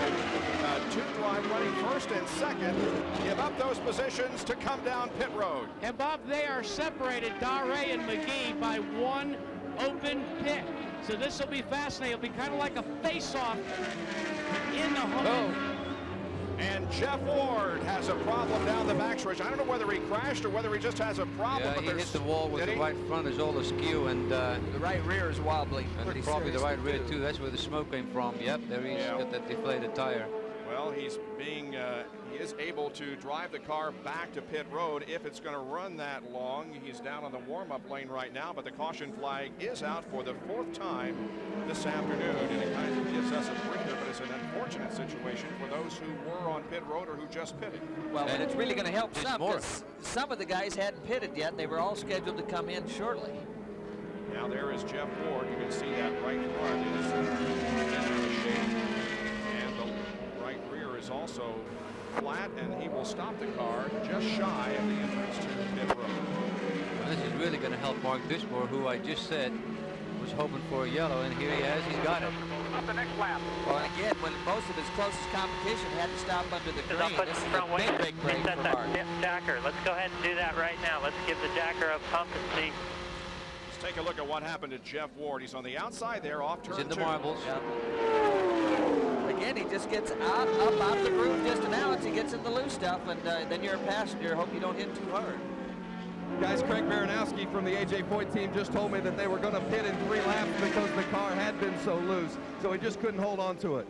two drive running first and second give up those positions to come down pit road. And Bob, they are separated, Dare and McGee, by one open pit. So this will be fascinating. It'll be kind of like a face-off in the home. And Jeff Ward has a problem down the backstretch. I don't know whether he crashed or whether he just has a problem. Yeah, but he hit the wall with the right front is all askew, and the right rear is wobbling. And probably the right rear too. That's where the smoke came from. Yep, there he's got that deflated tire. Well, he's being, he is able to drive the car back to pit road if it's going to run that long. He's down on the warm-up lane right now, but the caution flag is out for the 4th time this afternoon, and it kind of gives us a breather, but it's an unfortunate situation for those who were on pit road or who just pitted. Well, and it's really going to help some, because some of the guys hadn't pitted yet. They were all scheduled to come in shortly. Now there is Jeff Ward. You can see that right front is in the shade, and the right rear is also flat, and he will stop the car just shy of the entrance to pit road. Well, this is really going to help Mark Dismore, who I just said was hoping for a yellow, and here he has. He's got it. Up the next lap. Well, again, when most of his closest competition had to stop under the green, this is a big break for Mark. Jacker. Let's go ahead and do that right now. Let's give the jacker a pump and see. Let's take a look at what happened to Jeff Ward. He's on the outside there, off turn 2. He's in the marbles. Again, he just gets up off the groove just an ounce. He gets in the loose stuff, and then you're a passenger. Hope you don't hit too hard. Guys, Craig Baranowski from the A.J. Foyt team just told me that they were going to pit in 3 laps because the car had been so loose, so he just couldn't hold on to it.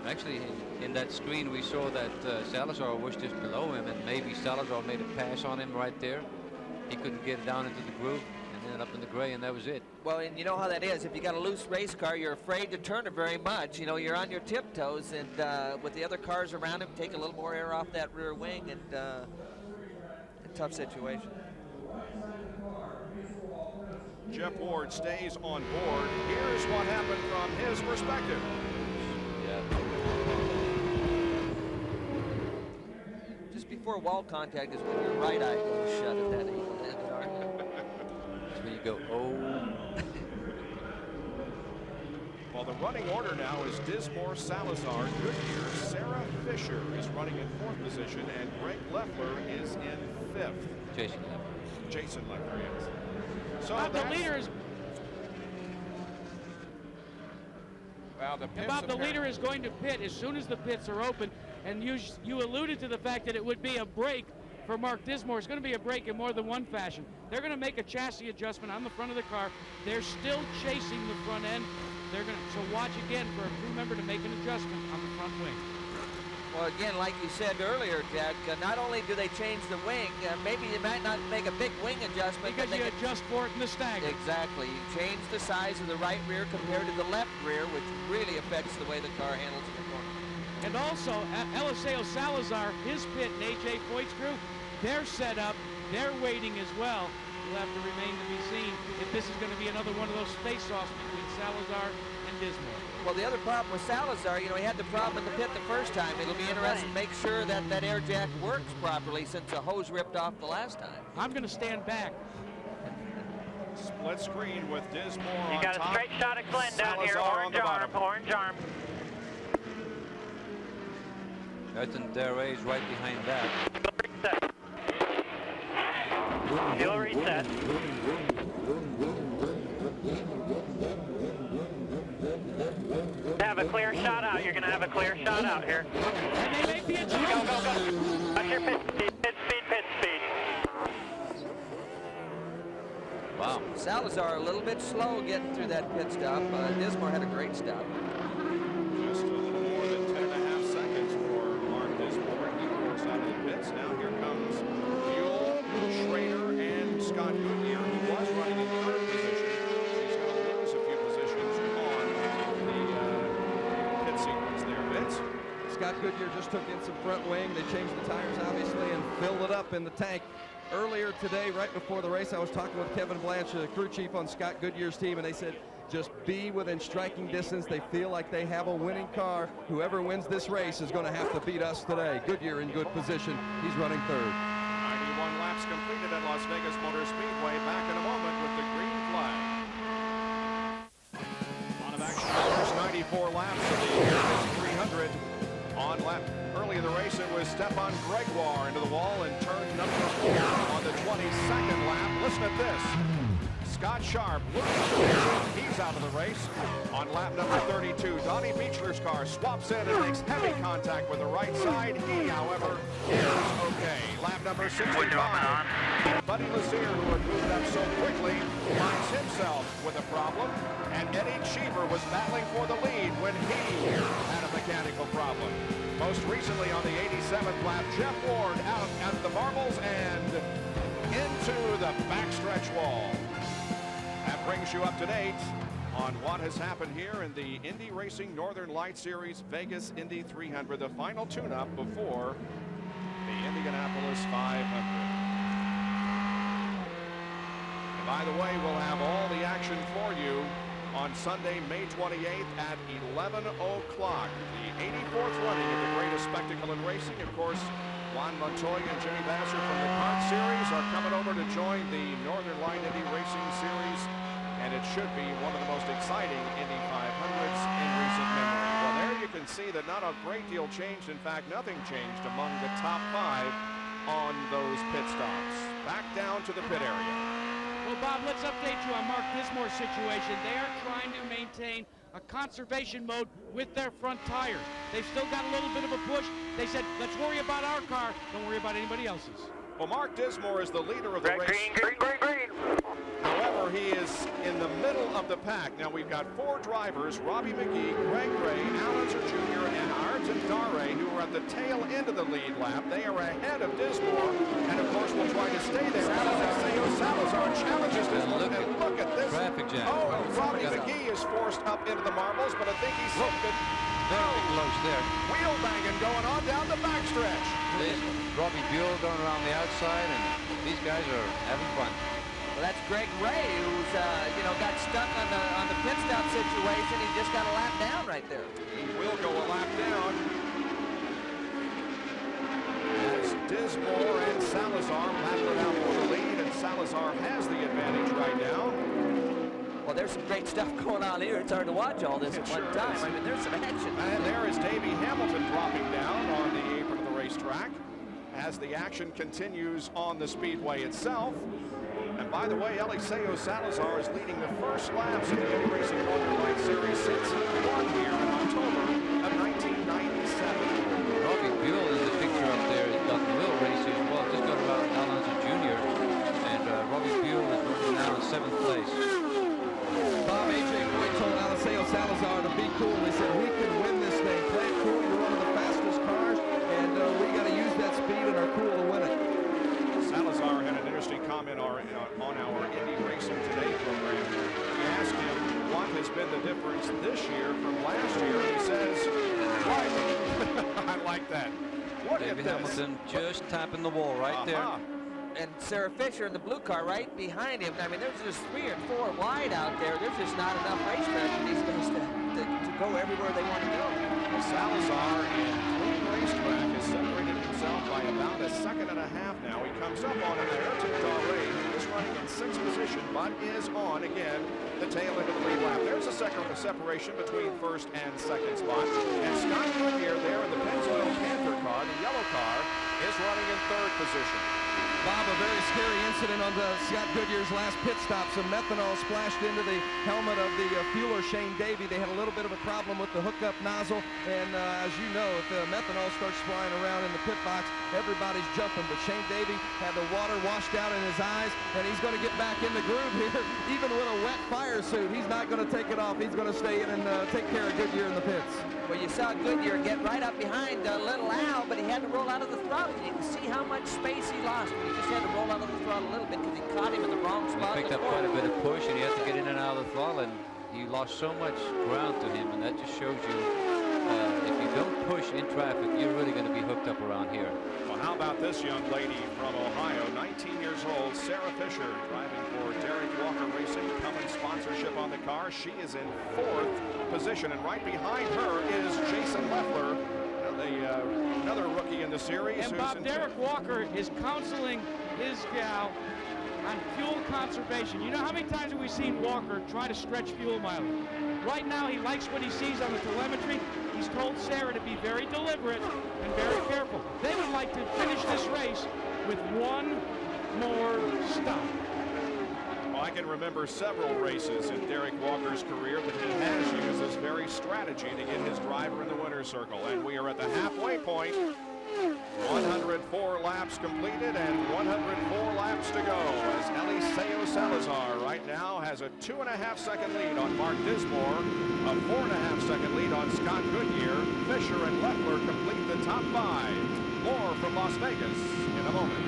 Actually, in that screen, we saw that Salazar was just below him, and maybe Salazar made a pass on him right there. He couldn't get it down into the groove, and ended up in the gray, and that was it. Well, and you know how that is. If you got a loose race car, you're afraid to turn it very much. You know, you're on your tiptoes, and with the other cars around him, take a little more air off that rear wing, and a tough situation. Jeff Ward stays on board. Here's what happened from his perspective. Just before wall contact is when your right eye goes shut at that angle. That's when you go, oh. Well, the running order now is Dismore, Salazar, Goodyear, Sarah Fisher is running in 4th position, and Greg Leffler is in 5th. Jason Leffler, yes. So the leader is. Well, the pits Bob, the leader is going to pit as soon as the pits are open, and you alluded to the fact that it would be a break for Mark Dismore. It's going to be a break in more than one fashion. They're going to make a chassis adjustment on the front of the car. They're still chasing the front end. They're going to, so watch again for a crew member to make an adjustment on the front wing. Well, again, like you said earlier, Jack, not only do they change the wing, maybe you might not make a big wing adjustment. Because you adjust for it in the stagger. Exactly. You change the size of the right rear compared to the left rear, which really affects the way the car handles in the corner. And also, Eliseo Salazar, his pit, and A.J. Foyt's crew, they're set up, they're waiting as well. Will have to remain to be seen if this is going to be another one of those face-offs between Salazar and Dismore. Well, the other problem with Salazar, you know, he had the problem in the pit the first time. It'll be interesting to make sure that that air jack works properly since the hose ripped off the last time. I'm going to stand back. Split screen with Dismore on top. You got a straight shot of Glenn down here. Orange arm, orange arm. Arton Dare is right behind that. Fuel reset. Have a clear shot out. You're going to have a clear shot out here. And they make the adjustment. Go, go, go. Watch your pit speed, pit speed, pit speed. Wow. Salazar a little bit slow getting through that pit stop. Dismore had a great stop. Just a little more than 10.5 seconds for Mark Dismore. He works out of the pits. Now here comes Buell, Schrader, and Scott Goodyear, who was running in 3rd position. He's going to lose a few positions on the pit sequence there. Vince? Scott Goodyear just took in some front wing. They changed the tires, obviously, and filled it up in the tank. Earlier today, right before the race, I was talking with Kevin Blanche, the crew chief on Scott Goodyear's team, and they said just be within striking distance. They feel like they have a winning car. Whoever wins this race is going to have to beat us today. Goodyear in good position. He's running third. 91 laps completed at Las Vegas Motor Speedway. Back in a moment with the green flag. On of action, the first 94 laps of the Vegas 300. On lap early in the race, it was Stefan Gregoire into the wall in turn number 4 on the 22nd lap. Listen at this. Scott Sharp looks he's out of the race. On lap number 32, Donnie Beechler's car swaps in and makes heavy contact with the right side. He, however, is okay. Lap number 65. Buddy Lazier, who had moved up so quickly, finds himself with a problem. And Eddie Cheever was battling for the lead when he had a mechanical problem. Most recently on the 87th lap, Jeff Ward out at the marbles and into the backstretch wall. That brings you up to date on what has happened here in the Indy Racing Northern Light Series Vegas Indy 300, the final tune-up before the Indianapolis 500. And by the way, we'll have all the action for you on Sunday, May 28th at 11 o'clock. The 84th running of the greatest spectacle in racing. Of course, Juan Montoya and Jimmy Vassar from the Kart Series are coming over to join the Northern Light Indy Racing Series, and it should be one of the most exciting Indy 500s in recent memory. Well, there you can see that not a great deal changed. In fact, nothing changed among the top 5 on those pit stops. Back down to the pit area. Well, Bob, let's update you on Mark Dismore's situation. They are trying to maintain a conservation mode with their front tires. They've still got a little bit of a push. They said, let's worry about our car. Don't worry about anybody else's. Well, Mark Dismore is the leader of the race. Green. However, he is in the middle of the pack. Now, we've got 4 drivers, Robbie McGee, Greg Gray, Alonso Jr., and Ayrton Dare, who are at the tail end of the lead lap. They are ahead of Dismore, and of course, will try to stay there. Alessio Salazar challenges Dismore, and look at this. Traffic jam. Oh, Robbie McGee is forced up into the marbles, but I think he's slipped it. Very close there. Wheel banging going on down the backstretch. There's Robbie Buell going around the outside, and these guys are having fun. Well, that's Greg Ray, who's got stuck on the pit stop situation. He just got a lap down right there. He will go a lap down. As Dismore and Salazar battle it out for the lead, and Salazar has the advantage right now. Well, there's some great stuff going on here. It's hard to watch all this at one time. I mean, there's some action. And there is Davey Hamilton dropping down on the apron of the racetrack as the action continues on the speedway itself. And by the way, Eliseo Salazar is leading the first laps of the Indy Racing Northern Light Series since he won here in October of 1997. Robbie Buell is the picture up there. He's got the little race as well. Just got about Alonso Jr. And Robbie Buell is now in 7th place. Bob, AJ Boyd told Eliseo Salazar to be cool. They said, we can win this thing. Play it cool. You're one of the fastest cars, and we got to use that speed and are cool to win it. Salazar had an interesting comment on our Indy Racing Today program. We asked him what has been the difference this year from last year. He says, driving. I like that. Look at David this. Hamilton just tapping the wall right there. And Sarah Fisher in the blue car right behind him. I mean, there's just 3 and 4 wide out there. There's just not enough racetrack for these guys to go everywhere they want to go. Salazar in Clean Racetrack has separated himself by about a second and a half now. He comes up on an Ayrton Dare, who is running in 6th position, but is on again the tail end of the lead lap. There's a second separation between 1st and 2nd spot. And Scott Goodyear there in the Pennzoil Panther car, the yellow car, is running in 3rd position. Bob, a very scary incident on Scott Goodyear's last pit stop. Some methanol splashed into the helmet of the fueler, Shane Davey. They had a little bit of a problem with the hookup nozzle, and as you know, if the methanol starts flying around in the pit box, everybody's jumping. But Shane Davey had the water washed out in his eyes, and he's going to get back in the groove here. Even with a wet fire suit, he's not going to take it off. He's going to stay in and take care of Goodyear in the pits. Well, you saw Goodyear get right up behind Little Al, but he had to roll out of the throttle. You can see how much space he lost. He just had to roll out of the throttle a little bit because he caught him in the wrong spot. He picked up quite a bit of push, and he had to get in and out of the throttle, and he lost so much ground to him, and that just shows you if you don't push in traffic, you're really going to be hooked up around here. Well, how about this young lady from Ohio, 19 years old, Sarah Fisher, driving for Derek Walker Racing, Cummins sponsorship on the car. She is in 4th position, and right behind her is Jason Leffler, another rookie in the series. And Bob, Derek Walker is counseling his gal on fuel conservation. You know how many times have we seen Walker try to stretch fuel mileage? Right now, he likes what he sees on the telemetry. He's told Sarah to be very deliberate and very careful. They would like to finish this race with one more stop. Well, I can remember several races in Derek Walker's career that he has used this very strategy to get his driver in the winner's circle. And we are at the halfway point. 104 laps completed and 104 laps to go as Eliseo Salazar right now has a 2.5-second lead on Mark Dismore, a 4.5-second lead on Scott Goodyear. Fisher and Leffler complete the top 5. More from Las Vegas in a moment.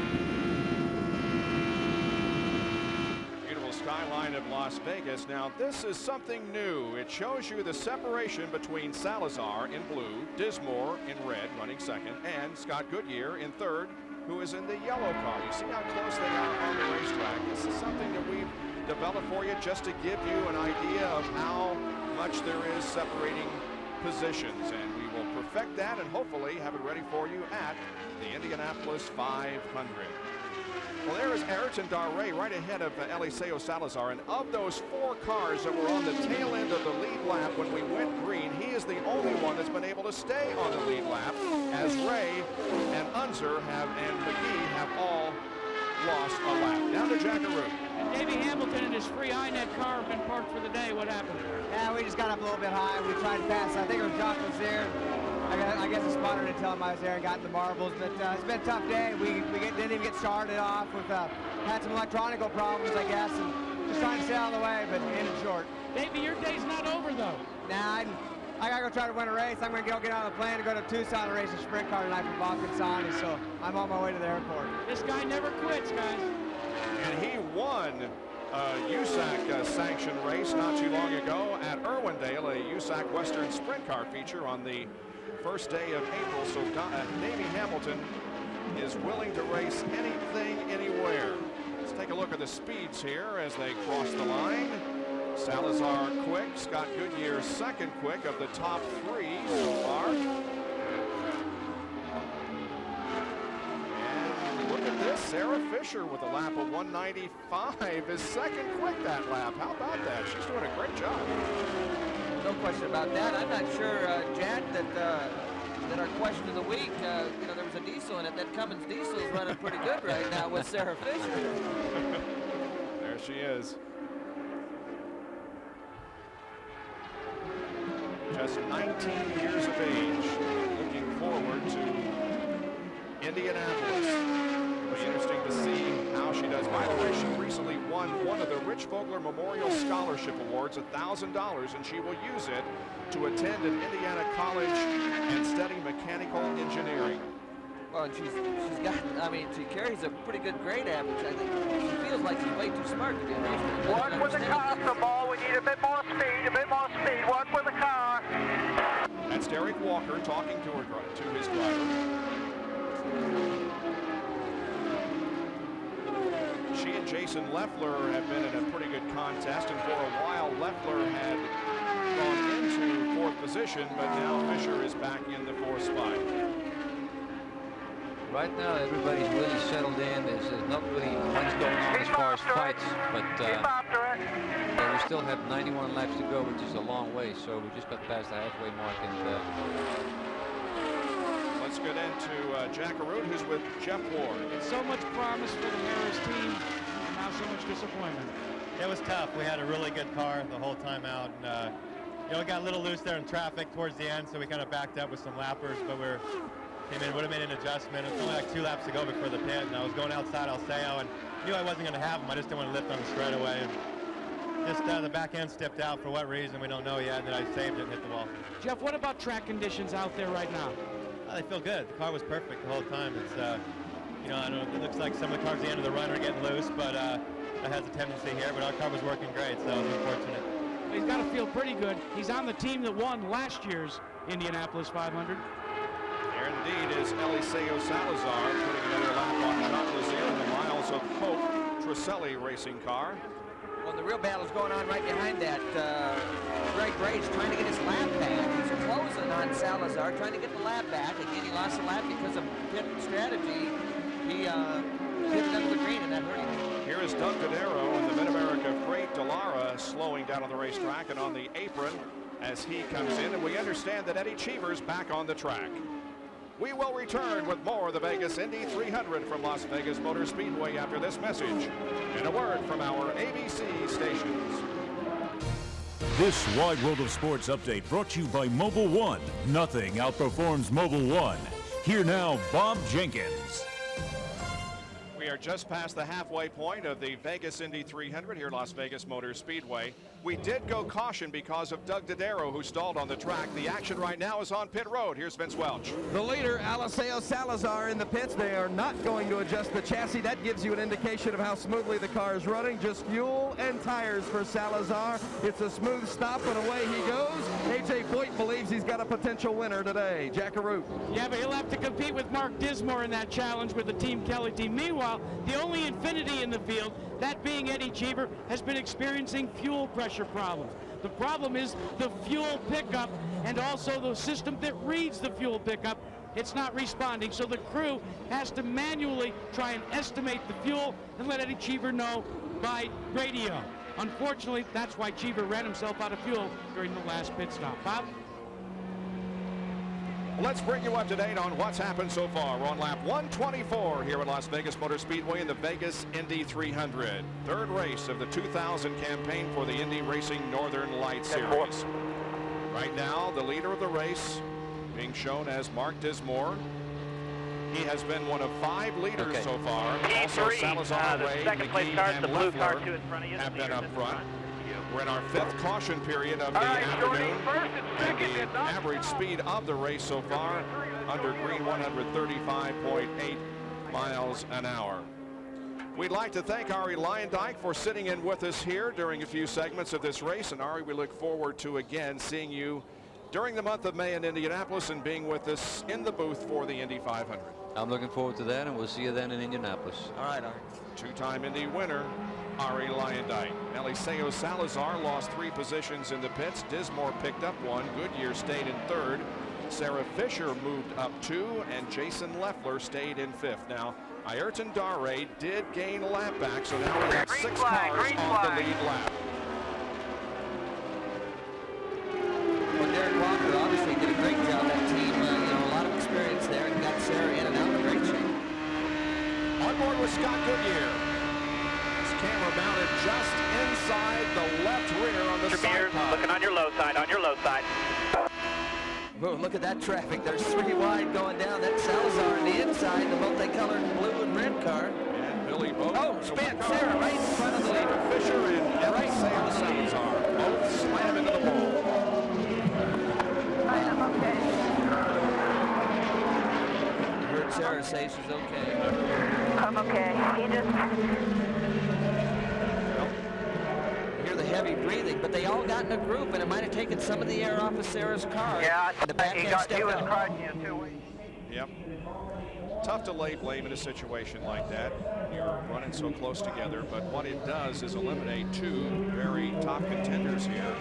Skyline of Las Vegas. Now this is something new. It shows you the separation between Salazar in blue, Dismore in red running second, and Scott Goodyear in third, who is in the yellow car. You see how close they are on the racetrack. This is something that we've developed for you just to give you an idea of how much there is separating positions, and we will perfect that and hopefully have it ready for you at the Indianapolis 500. Well, there is Ayrton Darray right ahead of Eliseo Salazar, and of those 4 cars that were on the tail end of the lead lap when we went green, he is the only one that's been able to stay on the lead lap, as Ray and Unser and McGee have all lost a lap. Down to Jackaroo. And Davey Hamilton and his free INET car have been parked for the day. What happened? Yeah, we just got up a little bit high. We tried to pass. I think it was Jock was there. I guess the spotter didn't tell him I was there and got in the marbles, but it's been a tough day. We didn't even get started off with had some electronical problems, I guess, and just trying to stay out of the way, but ended short. Davey, your day's not over though. Nah, I gotta go try to win a race. I'm gonna get on the plane to go to Tucson and race a sprint car tonight for Bob Consani, so I'm on my way to the airport. This guy never quits, guys. And he won a USAC sanctioned race not too long ago at Irwindale, a USAC Western sprint car feature on the first day of April. So Davey Hamilton is willing to race anything, anywhere. Let's take a look at the speeds here as they cross the line. Salazar quick, Scott Goodyear second quick of the top 3 so far. And look at this, Sarah Fisher with a lap of 195 is second quick that lap. How about that? She's doing a great job. No question about that. I'm not sure, Jack, that our question of the week, you know, there was a diesel in it. That Cummins diesel is running pretty good right now with Sarah Fisher. There she is. Just 19 years of age, looking forward to Indianapolis. It'll be interesting to see how she does. By the way, she recently won one of the Rich Vogler Memorial Scholarship Awards, $1,000, and she will use it to attend an Indiana college and study mechanical engineering. Well, and she's got, I mean, she carries a pretty good grade average. I think she feels like she's way too smart to be a racer. Watch with the car, the ball. We need a bit more speed, a bit more speed. Watch with the car. That's Derek Walker talking to his driver. She and Jason Leffler have been in a pretty good contest, and for a while Leffler had gone into 4th position, but now Fisher is back in the 4th spot. Right now, everybody's really settled in. There's not really much going on as far as fights, but we still have 91 laps to go, which is a long way. So we just got past the halfway mark, and let's get into Jackaroo, who's with Jeff Ward. So much promise for the Harris team, and now so much disappointment. It was tough. We had a really good car the whole time out, and you know, we got a little loose there in traffic towards the end, so we kind of backed up with some lappers, but would have made an adjustment. It was only like 2 laps to go before the pit, and I was going outside Alseo and knew I wasn't going to have them. I just didn't want to lift on the straightaway. And just the back end stepped out for what reason, we don't know yet, and then I saved it and hit the wall. Jeff, what about track conditions out there right now? They feel good. The car was perfect the whole time. It's, you know, I don't know, it looks like some of the cars at the end of the run are getting loose, but that has a tendency here, but our car was working great, so that was unfortunate. He's got to feel pretty good. He's on the team that won last year's Indianapolis 500. There indeed is Eliseo Salazar putting another lap on Jacques Lazier in the Miles of Hope Truselli racing car. Well, the real battle is going on right behind that. Greg Brace trying to get his lap back. He's closing on Salazar, trying to get the lap back. Again, he lost the lap because of pit strategy. He pitted under the green, and that hurt him. Here is Doug Dodaro and the Mid-America Freight Dallara slowing down on the racetrack and on the apron as he comes in. And we understand that Eddie Cheever's back on the track. We will return with more of the Vegas Indy 300 from Las Vegas Motor Speedway after this message and a word from our ABC stations. This Wide World of Sports update brought to you by Mobile One. Nothing outperforms Mobile One. Here now, Bob Jenkins. We are just past the halfway point of the Vegas Indy 300 here at Las Vegas Motor Speedway. We did go caution because of Doug Dodaro, who stalled on the track. The action right now is on pit road. Here's Vince Welch. The leader, Eliseo Salazar, in the pits. They are not going to adjust the chassis. That gives you an indication of how smoothly the car is running. Just fuel and tires for Salazar. It's a smooth stop, and away he goes. A.J. Foyt believes he's got a potential winner today. Jackaroo. Yeah, but he'll have to compete with Mark Dismore in that challenge with the Team Kelly team. Meanwhile, the only Infinity in the field, that being Eddie Cheever, has been experiencing fuel pressure problems. The problem is the fuel pickup and also the system that reads the fuel pickup. It's not responding, so the crew has to manually try and estimate the fuel and let Eddie Cheever know by radio. Unfortunately, that's why Cheever ran himself out of fuel during the last pit stop. Bob? Let's bring you up to date on what's happened so far. We're on lap 124 here at Las Vegas Motor Speedway in the Vegas Indy 300. Third race of the 2000 campaign for the Indy Racing Northern Light Series. Right now, the leader of the race being shown as Mark Dismore. He has been one of 5 leaders so far. Also, Salazar, Ray, McGee, and Leffler have been up front. We're in our 5th caution period of the afternoon, and the average speed of the race so far under green 135.8 miles an hour. We'd like to thank Ari Leyendijk for sitting in with us here during a few segments of this race, and Ari, we look forward to again seeing you during the month of May in Indianapolis and being with us in the booth for the Indy 500. I'm looking forward to that, and we'll see you then in Indianapolis. All right, Ari. 2-time Indy winner, Ari Leyendijk. Eliseo Salazar lost 3 positions in the pits. Dismore picked up 1. Goodyear stayed in 3rd. Sarah Fisher moved up 2, and Jason Leffler stayed in 5th. Now, Ayrton Dare did gain a lap back, so now we have 6 cars on the lead lap. Well, Derek Walker obviously did a great job. That team, a lot of experience there, and got Sarah in and out of great shape. On board with Scott Goodyear. His camera mounted just inside the left rear on the side pod. Looking on your low side, on your low side. Whoa, look at that traffic. There's 3 wide going down. That's Salazar on the inside, the multicolored blue and red car. And Billy Bowden. Oh, spin Sarah right in front of the leader. Fisher and Eliseo Salazar both slam into the pole. I'm okay. You heard Sarah say she's okay. I'm okay. He just... Hear the heavy breathing, but they all got in a group, and it might have taken some of the air off of Sarah's car. Yeah, the back end he was out. crashing in 2 weeks. Yep. Tough to lay blame in a situation like that. You're running so close together, but what it does is eliminate 2 very top contenders here.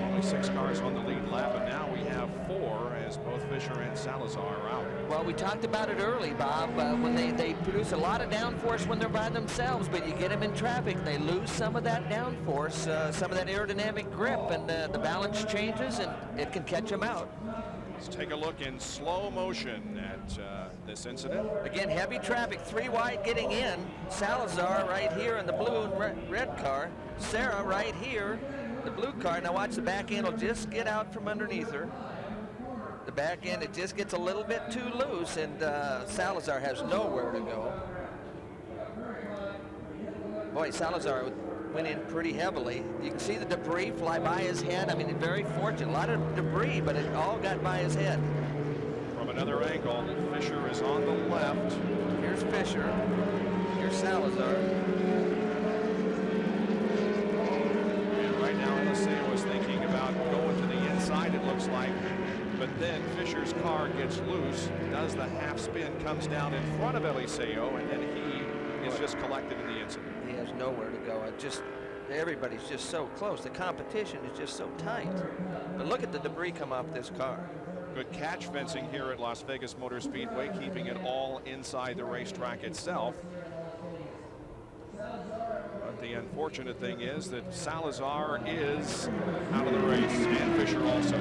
Only 6 cars on the lead lap, and now we have 4 as both Fisher and Salazar are out. Well, we talked about it early, Bob, when they produce a lot of downforce when they're by themselves, but you get them in traffic, they lose some of that downforce, some of that aerodynamic grip, and the balance changes, and it can catch them out. Let's take a look in slow motion at this incident. Again, heavy traffic, 3 wide getting in. Salazar right here in the blue and red car. Sarah right here, the blue car. Now watch, the back end will just get out from underneath her. The back end, it just gets a little bit too loose, and Salazar has nowhere to go. Boy, Salazar went in pretty heavily. You can see the debris fly by his head. I mean, very fortunate. A lot of debris, but it all got by his head. From another angle, Fisher is on the left. Here's Fisher. Here's Salazar. And right now, Eliseo is thinking about going to the inside, it looks like. but then Fisher's car gets loose, does the half spin, comes down in front of Eliseo, and then he is just collected in the incident. He has nowhere to go. Everybody's just so close. The competition is just so tight. But look at the debris come off this car. Good catch fencing here at Las Vegas Motor Speedway, keeping it all inside the racetrack itself. But the unfortunate thing is that Salazar is out of the race, and Fisher also.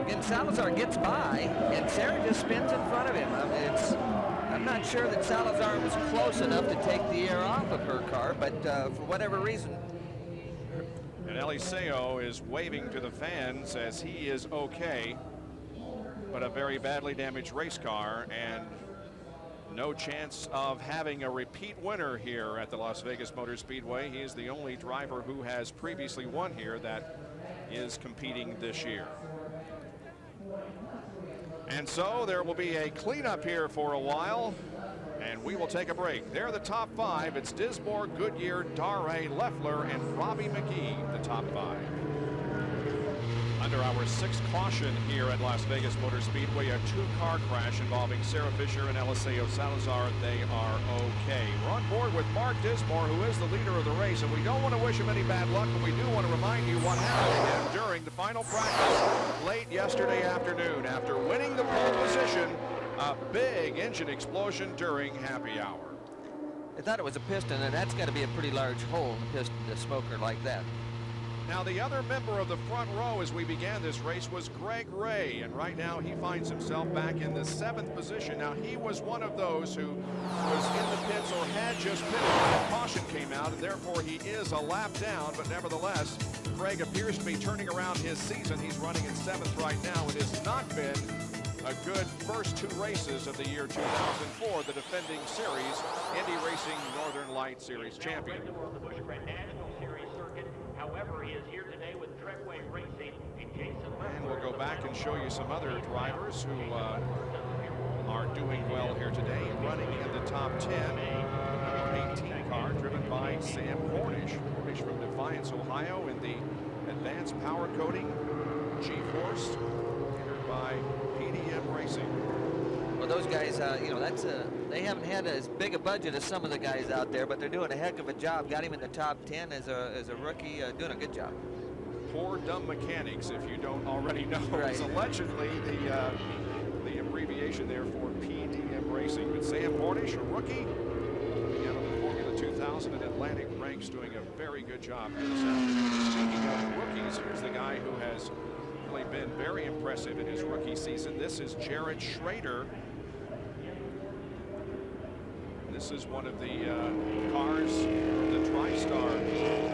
And Salazar gets by, and Sarah just spins in front of him. I'm not sure that Salazar was close enough to take the air off of her car, but for whatever reason. And Eliseo is waving to the fans as he is okay, but a very badly damaged race car, and no chance of having a repeat winner here at the Las Vegas Motor Speedway. He is the only driver who has previously won here that is competing this year. And so there will be a cleanup here for a while, and we will take a break. They're the top 5. It's Dismore, Goodyear, Darray, Leffler, and Robbie McGee, the top 5. Under our 6th caution here at Las Vegas Motor Speedway, a 2-car crash involving Sarah Fisher and Eliseo Salazar. They are okay. We're on board with Mark Dismore, who is the leader of the race, and we don't want to wish him any bad luck, but we do want to remind you what happened to him during the final practice late yesterday afternoon. After winning the pole position, a big engine explosion during happy hour. I thought it was a piston, and that's got to be a pretty large hole in the piston, the smoker like that. Now, the other member of the front row as we began this race was Greg Ray, and right now he finds himself back in the 7th position. Now, he was one of those who was in the pits or had just pitted when the caution came out, and therefore he is a lap down, but nevertheless, Greg appears to be turning around his season. He's running in 7th right now. It has not been a good first 2 races of the year 2004, the defending series, Indy Racing Northern Light Series champion. However, he is here today with Trekway Racing and Jason. And we'll go back and show you some other drivers who are doing well here today. Running in the top 10, 18 car driven by Sam Cornish. Cornish from Defiance, Ohio, in the advanced power coating G-Force, entered by PDM Racing. Well, those guys, you know, they haven't had as big a budget as some of the guys out there, but they're doing a heck of a job. Got him in the top 10 as a rookie, doing a good job. Poor Dumb Mechanics, if you don't already know, right. Is allegedly the abbreviation there for PDM Racing. But Sam Cornish, a rookie, out of the Formula 2000 and Atlantic ranks, doing a very good job here this afternoon. Speaking of rookies, here's the guy who has really been very impressive in his rookie season. This is Jared Schrader. This is one of the cars from the TriStar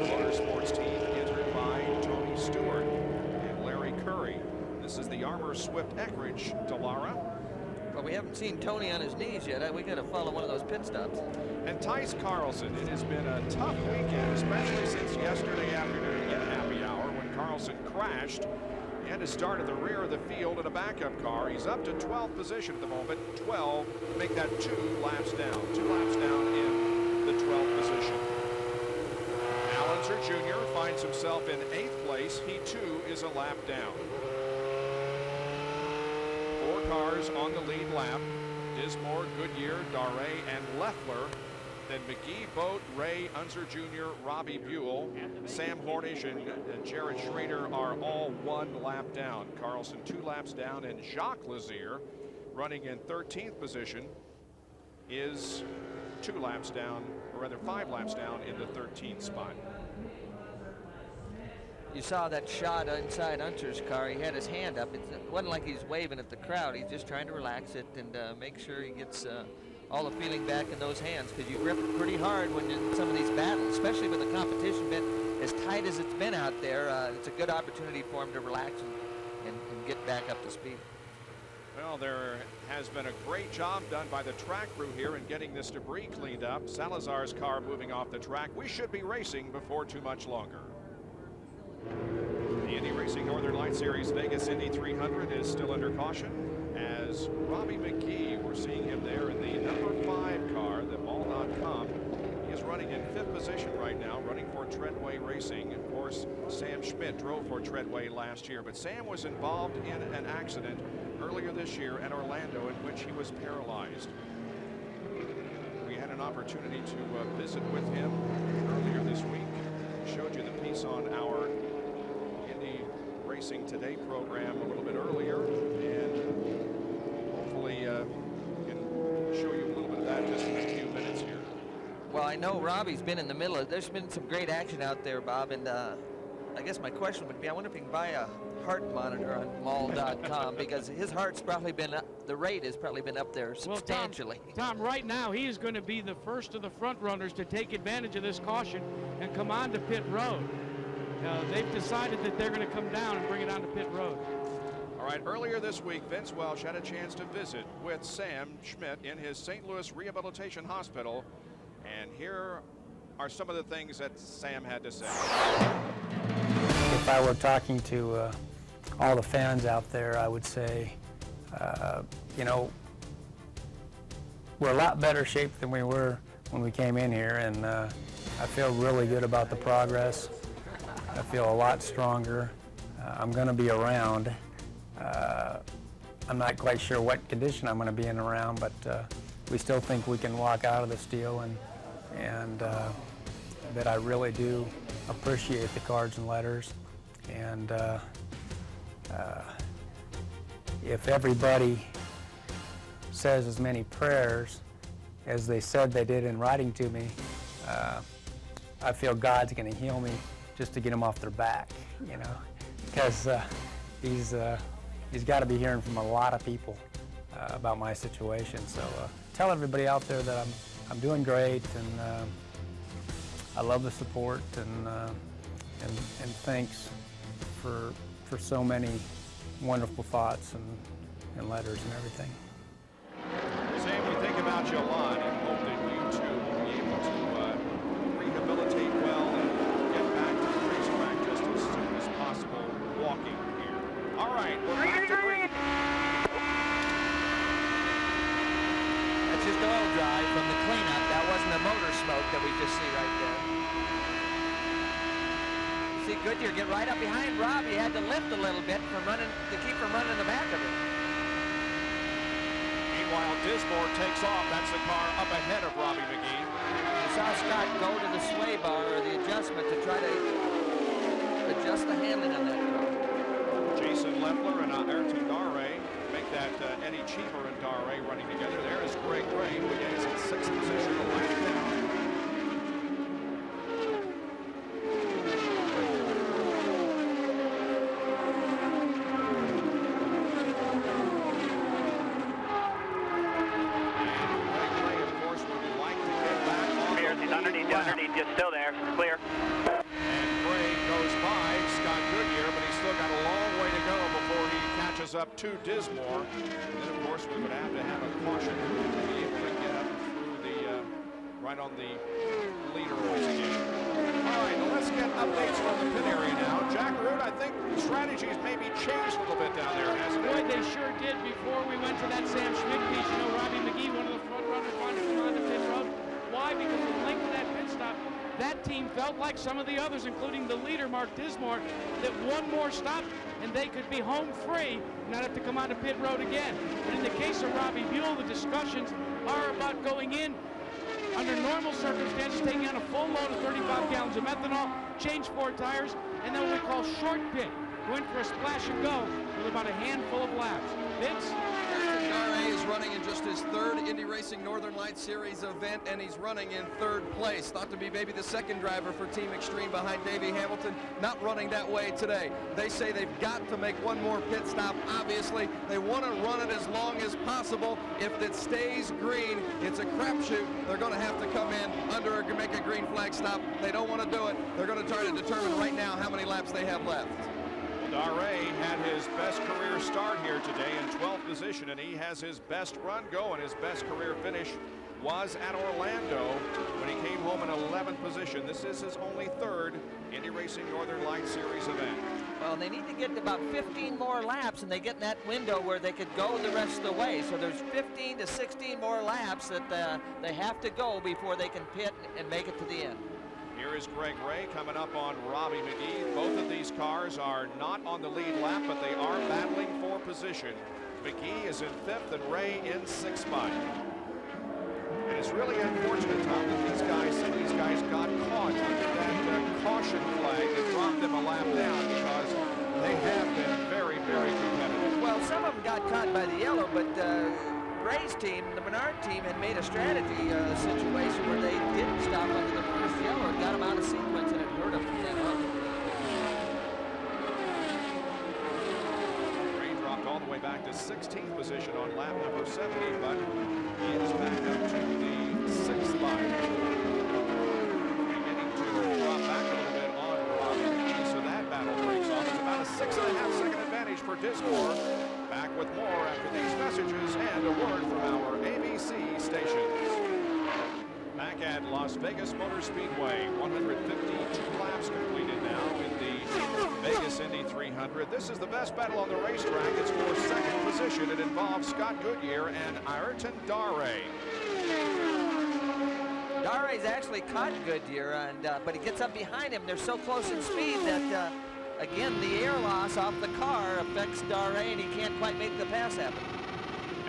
Motorsports team, entered by Tony Stewart and Larry Curry. This is the Armor Swift Eckridge Dallara. But we haven't seen Tony on his knees yet. We got to follow one of those pit stops. And Tice Carlson. It has been a tough weekend, especially since yesterday afternoon in happy hour when Carlson crashed. He had to start at the rear of the field in a backup car. He's up to 12th position at the moment. 12, make that 2 laps down. 2 laps down in the 12th position. Allenser Jr. finds himself in 8th place. He too is a lap down. 4 cars on the lead lap. Dismore, Goodyear, Darray, and Leffler. Then McGee, Boat, Ray, Unser Jr., Robbie Buell, Sam Hornish, and Jared Schrader are all 1 lap down. Carlson 2 laps down, and Jacques Lazier, running in 13th position, is 2 laps down, or rather 5 laps down in the 13th spot. You saw that shot inside Unser's car. He had his hand up. It wasn't like he's waving at the crowd. He's just trying to relax it and make sure he gets all the feeling back in those hands, because you grip it pretty hard when you're in some of these battles, especially with the competition been as tight as it's been out there. It's a good opportunity for him to relax and get back up to speed. Well, there has been a great job done by the track crew here in getting this debris cleaned up. Salazar's car moving off the track. We should be racing before too much longer. The Indy Racing Northern Light Series Vegas Indy 300 is still under caution, as Robbie McGee, we're seeing him there in the number 5 car, the Ball.com. He is running in 5th position right now, running for Treadway Racing. Of course, course, Sam Schmidt drove for Treadway last year, but Sam was involved in an accident earlier this year at Orlando in which he was paralyzed. We had an opportunity to visit with him earlier this week. Showed you the piece on our Indy Racing Today program a little bit earlier, and hopefully can show you a little bit of that just in a few minutes here. Well, I know Robbie's been in the middle of, there's been some great action out there, Bob, and I guess my question would be, I wonder if you can buy a heart monitor on mall.com because his heart's probably been up, the rate has probably been up there substantially. Well, Tom, right now he is going to be the first of the front runners to take advantage of this caution and come on to pit road. They've decided that they're going to come down and bring it on to pit road. All right, earlier this week, Vince Welsh had a chance to visit with Sam Schmidt in his St. Louis Rehabilitation Hospital, and here are some of the things that Sam had to say. If I were talking to all the fans out there, I would say, you know, we're a lot better shape than we were when we came in here, and I feel really good about the progress. I feel a lot stronger. I'm going to be around. I'm not quite sure what condition I'm going to be in around, but we still think we can walk out of this deal, and that I really do appreciate the cards and letters. And if everybody says as many prayers as they said they did in writing to me, I feel God's going to heal me just to get them off their back, you know, because he's got to be hearing from a lot of people about my situation. So tell everybody out there that I'm doing great, and I love the support, and thanks for so many wonderful thoughts and letters and everything. Sam, we think about you a lot and hope that you too will be able to rehabilitate well and get back to the racetrack just as soon as possible walking here. All right, we're back to green. That's just oil drive from the cleanup. That wasn't the motor smoke that we just see right there. See Goodyear get right up behind Robbie. He had to lift a little bit from running to keep from running the back of it. Meanwhile, Dismore takes off. That's the car up ahead of Robbie McGee. You saw Scott go to the sway bar or the adjustment to try to adjust the handling on that car. Jason Leffler and Ayrton Dare make that any cheaper and Dare running together. There is Greg Gray, who again is in 6th position, a lap down. Underneath, just still there, clear. And Gray goes by Scott Goodyear, but he's still got a long way to go before he catches up to Dismore. And then, of course, we would have to have a caution to be able to get up through the, right on the leader once again. All right, now let's get updates from the pit area now. Jack Root, I think strategies maybe changed a little bit down there, hasn't it? Boy, they sure did before we went to that Sam Schmidt piece. You know, Robbie McGee, one of the front runners, wanted to come on to pit road. Why? Because the length of that pit stop, that team felt like some of the others, including the leader, Mark Dismore, that one more stop and they could be home free, not have to come on to pit road again. But in the case of Robbie Buell, the discussions are about going in under normal circumstances, taking on a full load of 35 gallons of methanol, change 4 tires, and then what we call short pit. Go in for a splash and go with about a handful of laps. Vince? Dare is running in just his 3rd Indy Racing Northern Lights Series event, and he's running in 3rd place. Thought to be maybe the 2nd driver for Team Extreme behind Davey Hamilton. Not running that way today. They say they've got to make one more pit stop. Obviously, they want to run it as long as possible. If it stays green, it's a crapshoot. They're going to have to come in make a green flag stop. They don't want to do it. They're going to try to determine right now how many laps they have left. Dare had his best career start here today in 12th position, and he has his best run going. His best career finish was at Orlando when he came home in 11th position. This is his only 3rd Indy Racing Northern Lights Series event. Well, they need to get about 15 more laps, and they get in that window where they could go the rest of the way. So there's 15 to 16 more laps that they have to go before they can pit and make it to the end. Here is Greg Ray coming up on Robbie McGee. Both of these cars are not on the lead lap, but they are battling for position. McGee is in 5th and Ray in 6th spot. And it's really unfortunate, Tom, that some of these guys got caught under that caution flag that dropped them a lap down, because they have been very, very competitive. Well, some of them got caught by the yellow, but Ray's team, the Menard team, had made a strategy situation where they didn't stop under the first yellow and got them out of sequence, and it hurt them from then on. Ray dropped all the way back to 16th position on lap number 70, but he is back up to the 6th spot. Beginning to drop back a little bit on Robbie McGee, so that battle breaks off. It's about a 6.5 second advantage for Dismore. Back with more after these messages and a word from our ABC stations. Back at Las Vegas Motor Speedway, 152 laps completed now in the Vegas Indy 300. This is the best battle on the racetrack. It's for second position. It involves Scott Goodyear and Ayrton Dare. Dare's actually caught Goodyear, but he gets up behind him. They're so close in speed that again, the air loss off the car affects Dare, and he can't quite make the pass happen.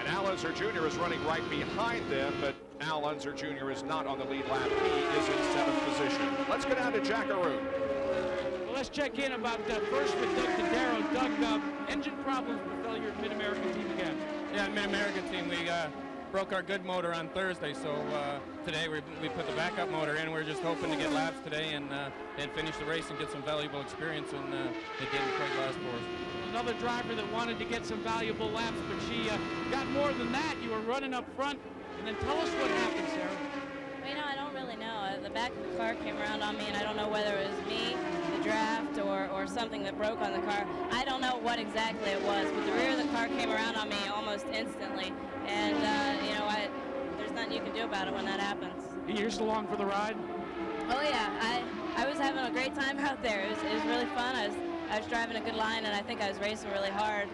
And Al Unser Jr. is running right behind them, but Al Unser Jr. is not on the lead lap. He is in 7th position. Let's go down to Jack Arute. Well, let's check in about first with Doug Tadaro. Doug, engine problems with failure of Mid-American team again. Yeah, Mid-American team, we broke our good motor on Thursday, so today we put the backup motor in. We're just hoping to get laps today and finish the race and get some valuable experience, and it didn't quite last for us. Another driver that wanted to get some valuable laps, but she got more than that. You were running up front, and then tell us what happened, Sarah. Well, you know, I don't really know. The back of the car came around on me, and I don't know whether it was me, the draft, or something that broke on the car. I don't know what exactly it was, but the rear of the car came around on me almost instantly, and you know, there's nothing you can do about it when that happens. You're still along for the ride? Oh yeah, I was having a great time out there. It was really fun. I was driving a good line, and I think I was racing really hard.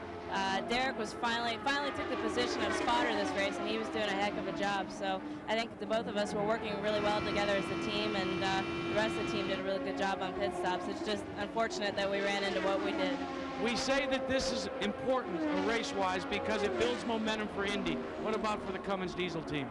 Derek was finally took the position of spotter this race, and he was doing a heck of a job. So I think the both of us were working really well together as a team, and the rest of the team did a really good job on pit stops. It's just unfortunate that we ran into what we did. We say that this is important race-wise because it builds momentum for Indy. What about for the Cummins Diesel team?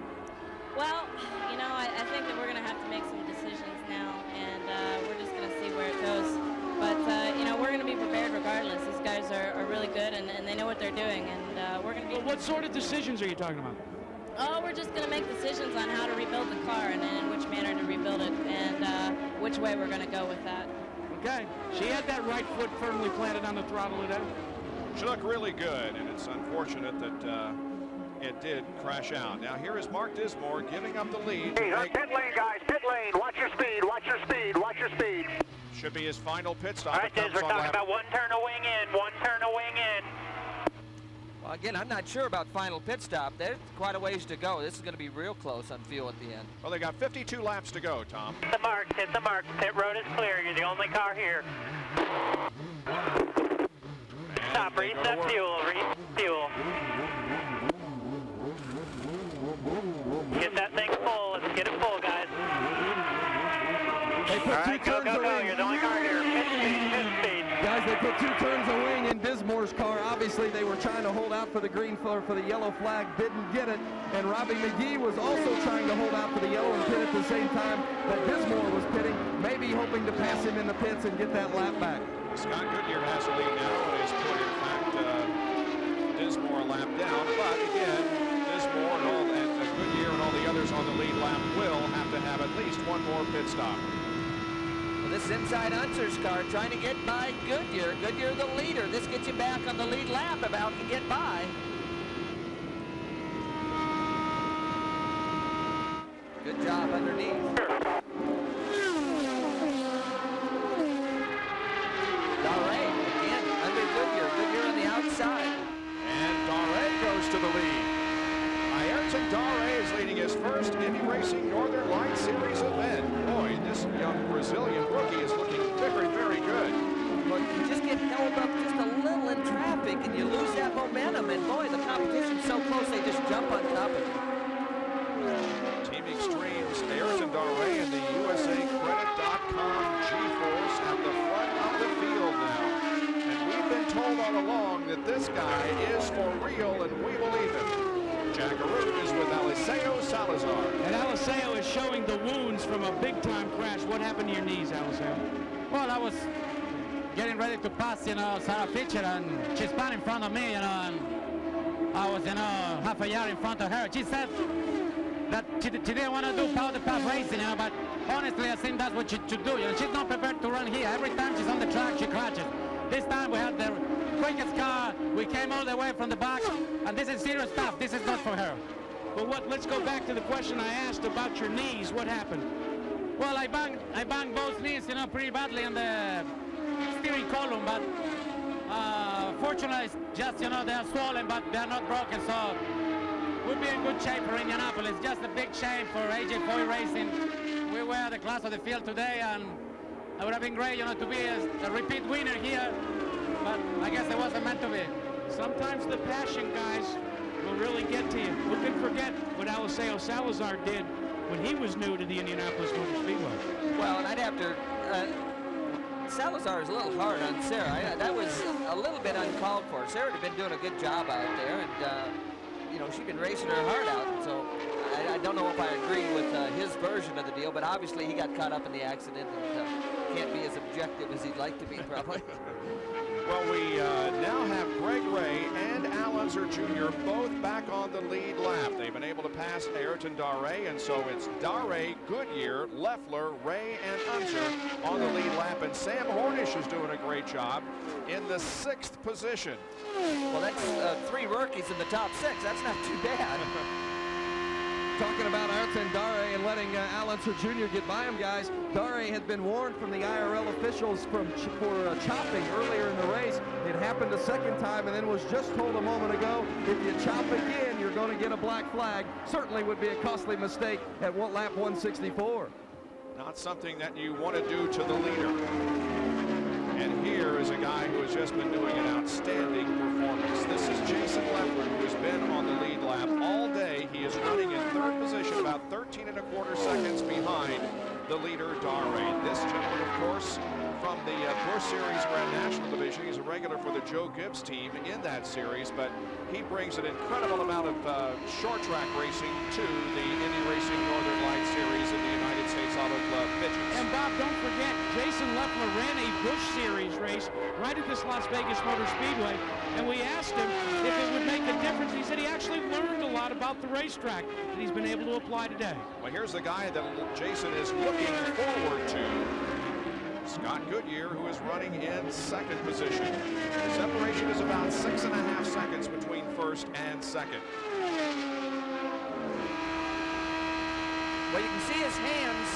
Well, you know, I think that we're going to have to make some decisions now, and we're just going to see where it goes. But, you know, we're going to be prepared regardless. These guys are really good, and they know what they're doing, and we're going to be... Well, what sort of decisions are you talking about? Oh, we're just going to make decisions on how to rebuild the car and in which manner to rebuild it, and which way we're going to go with that. Okay. She had that right foot firmly planted on the throttle today. She looked really good, and it's unfortunate that it did crash out. Now here is Mark Dismore giving up the lead. Hey, pit lane, guys, pit lane. Watch your speed, watch your speed, watch your speed. Should be his final pit stop. All right, Diz, we're talking about one turn of wing in, one turn of wing in. Well, again, I'm not sure about final pit stop. There's quite a ways to go. This is going to be real close on fuel at the end. Well, they got 52 laps to go, Tom. Hit the marks, hit the marks. Pit road is clear. You're the only car here. Stop, reset fuel, reset fuel. Get that thing full. Let's get it full, guys. They put two turns of wing. You're the only car here. Pit speed. Guys, they put 2 turns of wing in Dismore's car. Obviously, they were trying to hold out for the green flag, for the yellow flag, didn't get it. And Robbie McGee was also trying to hold out for the yellow and pit at the same time that Dismore was pitting, maybe hoping to pass him in the pits and get that lap back. Scott Goodyear has the lead now and has put, in fact, Dismore a lap down. But again, Dismore and Goodyear and all the others on the lead lap will have to have at least one more pit stop. This inside Unser's car trying to get by Goodyear. Goodyear the leader. This gets you back on the lead lap if Al can get by. Good job underneath. Dare again under Goodyear. Goodyear on the outside. And Dare goes to the lead. Ayrton Dare is leading his first Indy Racing Northern Light Series event. Boy, this young Brazilian rookie is looking very, very good. But you just get held up just a little in traffic and you lose that momentum. And boy, the competition's so close, they just jump on top of you. Team Extreme's Ayrton Dare and the USA Credit Jack Arute is with Eliseo Salazar. And Eliseo is showing the wounds from a big-time crash. What happened to your knees, Eliseo? Well, I was getting ready to pass, Sarah Fisher, and she spun in front of me, and I was, half a yard in front of her. She said that she didn't want to do powder puff racing, but honestly, I think that's what she should do. She's not prepared to run here. Every time she's on the track, she crashes. This time we had the quickest car. We came all the way from the back, and this is serious stuff. This is not for her. But let's go back to the question I asked about your knees. What happened? Well, I banged both knees, pretty badly on the steering column, but fortunately, it's just, they are swollen, but they are not broken, so we'll be in good shape for Indianapolis. Just a big shame for AJ Foy Racing. We were the class of the field today, and it would have been great, to be a repeat winner here, but I guess it wasn't meant to be. Sometimes the passion, guys, will really get to you. Who can forget what Eliseo Salazar did when he was new to the Indianapolis Motor Speedway? Well, and I'd have to... Salazar is a little hard on Sarah. That was a little bit uncalled for. Sarah had been doing a good job out there, and she'd been racing her heart out. And so I don't know if I agree with his version of the deal, but obviously he got caught up in the accident and can't be as objective as he'd like to be, probably. Well, we now have Greg Ray and Al Unser Jr. both back on the lead lap. They've been able to pass Ayrton Daré, and so it's Daré, Goodyear, Leffler, Ray, and Unser on the lead lap. And Sam Hornish is doing a great job in the 6th position. Well, that's 3 rookies in the top 6. That's not too bad. Talking about Ayrton Daré and letting Al Unser Jr. get by him, guys. Daré had been warned from the IRL officials for chopping earlier in the race. It happened a second time and then was just told a moment ago, if you chop again, you're going to get a black flag. Certainly would be a costly mistake at lap 164. Not something that you want to do to the leader. And here is a guy who has just been doing an outstanding performance. This is Jason Leffler, who has been on the lead lap all day. He is running in 3rd position, about 13.25 seconds behind the leader, Daré. This gentleman, of course, from the Busch Series Grand National Division. He's a regular for the Joe Gibbs team in that series, but he brings an incredible amount of short track racing to the Indy Racing Northern Lights Series in the United States Auto Club pitches. And Bob, don't forget, Jason Leffler ran a Busch Series race right at this Las Vegas Motor Speedway, and we asked him if it would make a difference. He said he actually learned a lot about the racetrack that he's been able to apply today. Well, here's the guy that Jason is looking forward to. Scott Goodyear, who is running in 2nd position. The separation is about 6.5 seconds between 1st and 2nd. Well, you can see his hands.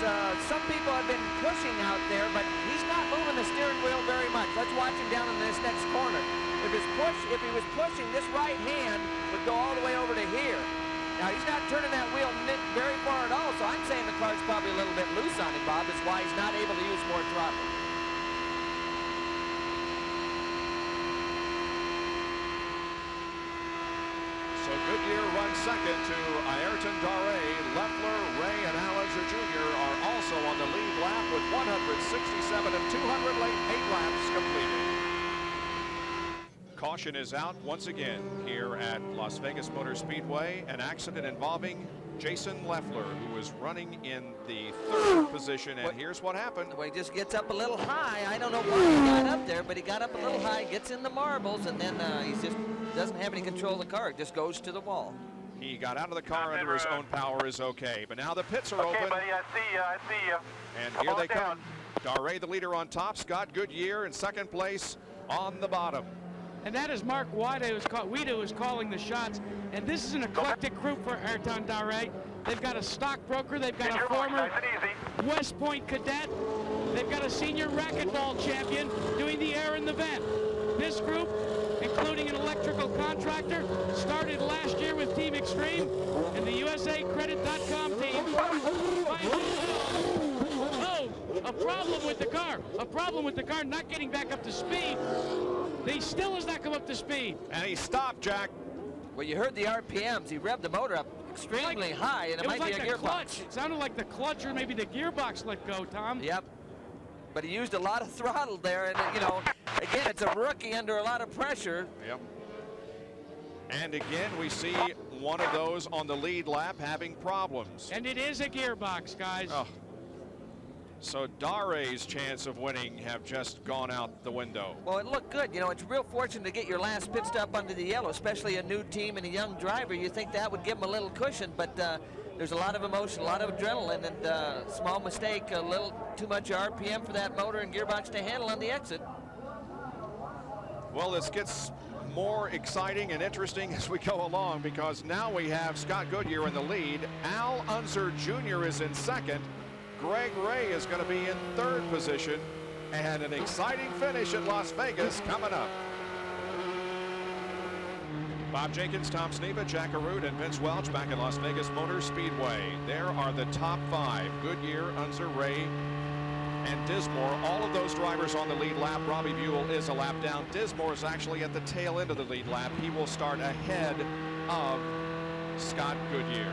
Some people have been pushing out there, but he's not moving the steering wheel very much. Let's watch him down in this next corner. If he was pushing, this right hand would go all the way over to here. Now, he's not turning that wheel very far at all, so I'm saying the car's probably a little bit loose on him, Bob. That's why he's not able to use more throttle. So Goodyear runs 2nd to Ayrton Daré. Leffler, Ray, and Al Unser Jr. are also on the lead lap with 167 and 208 laps completed. Caution is out once again here at Las Vegas Motor Speedway. An accident involving Jason Leffler, who was running in the 3rd position, and here's what happened. Well, he just gets up a little high. I don't know why he got up there, but he got up a little high, gets in the marbles, and then he just doesn't have any control of the car. It just goes to the wall. He got out of the car under his own power is okay, but now the pits are open. Okay, buddy, I see you. And here they come. Daré, the leader on top. Scott Goodyear in 2nd place on the bottom. And that is Mark Wida who's calling the shots. And this is an eclectic group for Ayrton Daré. They've got a stockbroker. They've got a former West Point cadet. They've got a senior racquetball champion doing the air in the vent. This group, including an electrical contractor, started last year with Team Extreme and the USACredit.com team. Oh, a problem with the car. A problem with the car not getting back up to speed. He still has not come up to speed. And he stopped, Jack. Well, you heard the RPMs. He revved the motor up extremely high, and it might be a gearbox. Clutch. It sounded like the clutch or maybe the gearbox let go, Tom. Yep. But he used a lot of throttle there, and again, it's a rookie under a lot of pressure. Yep. And again, we see one of those on the lead lap having problems. And it is a gearbox, guys. Oh. So Dare's chance of winning have just gone out the window. Well, it looked good. You know, it's real fortunate to get your last pit stop under the yellow, especially a new team and a young driver. You think that would give him a little cushion, but there's a lot of emotion, a lot of adrenaline, and small mistake, a little too much RPM for that motor and gearbox to handle on the exit. Well, this gets more exciting and interesting as we go along, because now we have Scott Goodyear in the lead. Al Unser Jr. is in second. Greg Ray is going to be in third position, and an exciting finish at Las Vegas coming up. Bob Jenkins, Tom Sneva, Jack Arute, and Vince Welch back at Las Vegas Motor Speedway. There are the top 5: Goodyear, Unser, Ray, and Dismore. All of those drivers on the lead lap. Robbie Buell is a lap down. Dismore is actually at the tail end of the lead lap. He will start ahead of Scott Goodyear.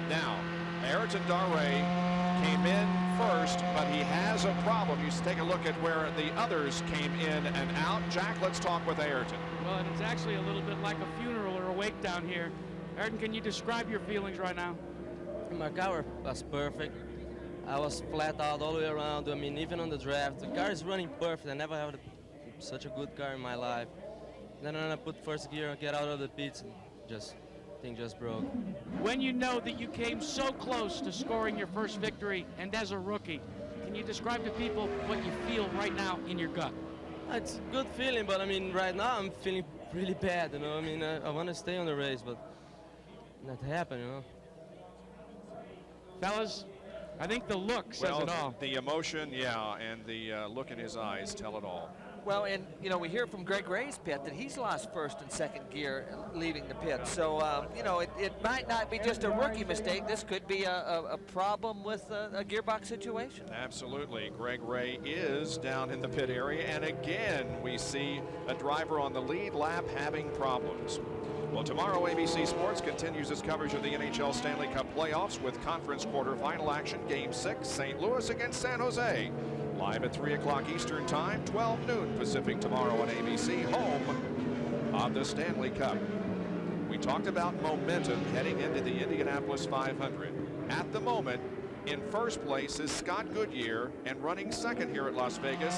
Now, Ayrton Dare came in first, but he has a problem. You take a look at where the others came in and out. Jack, let's talk with Ayrton. Well, and it's actually a little bit like a funeral or a wake down here. Ayrton, can you describe your feelings right now? My car was perfect. I was flat out all the way around. I mean, even on the draft, the car is running perfect. I never had such a good car in my life. Then when I put first gear, get out of the pits, and thing just broke. When you know that you came so close to scoring your first victory, and as a rookie, can you describe to people what you feel right now in your gut? It's a good feeling, but I mean, right now I'm feeling really bad, you know. I mean, I want to stay on the race, but not happen, you know. Fellas, I think the look says it all. The emotion, yeah, and the look in his eyes tell it all. Well, and, you know, we hear from Greg Ray's pit that he's lost first and second gear leaving the pit. So, you know, it might not be just a rookie mistake. This could be a problem with a gearbox situation. Absolutely. Greg Ray is down in the pit area. And again, we see a driver on the lead lap having problems. Well, tomorrow ABC Sports continues its coverage of the NHL Stanley Cup playoffs with conference quarterfinal action. Game 6, St. Louis against San Jose. Live at 3 o'clock Eastern Time, 12 noon Pacific tomorrow on ABC, home of the Stanley Cup. We talked about momentum heading into the Indianapolis 500. At the moment, in first place is Scott Goodyear, and running second here at Las Vegas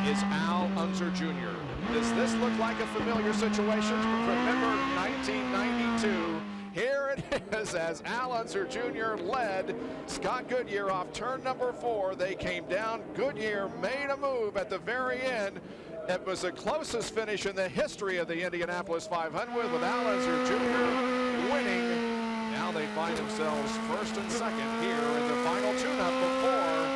is Al Unser Jr. Does this look like a familiar situation? Remember 1992. Here it is as Al Unser Jr. led Scott Goodyear off turn number 4. They came down. Goodyear made a move at the very end. It was the closest finish in the history of the Indianapolis 500 with Al Unser Jr. winning. Now they find themselves first and second here in the final tune-up before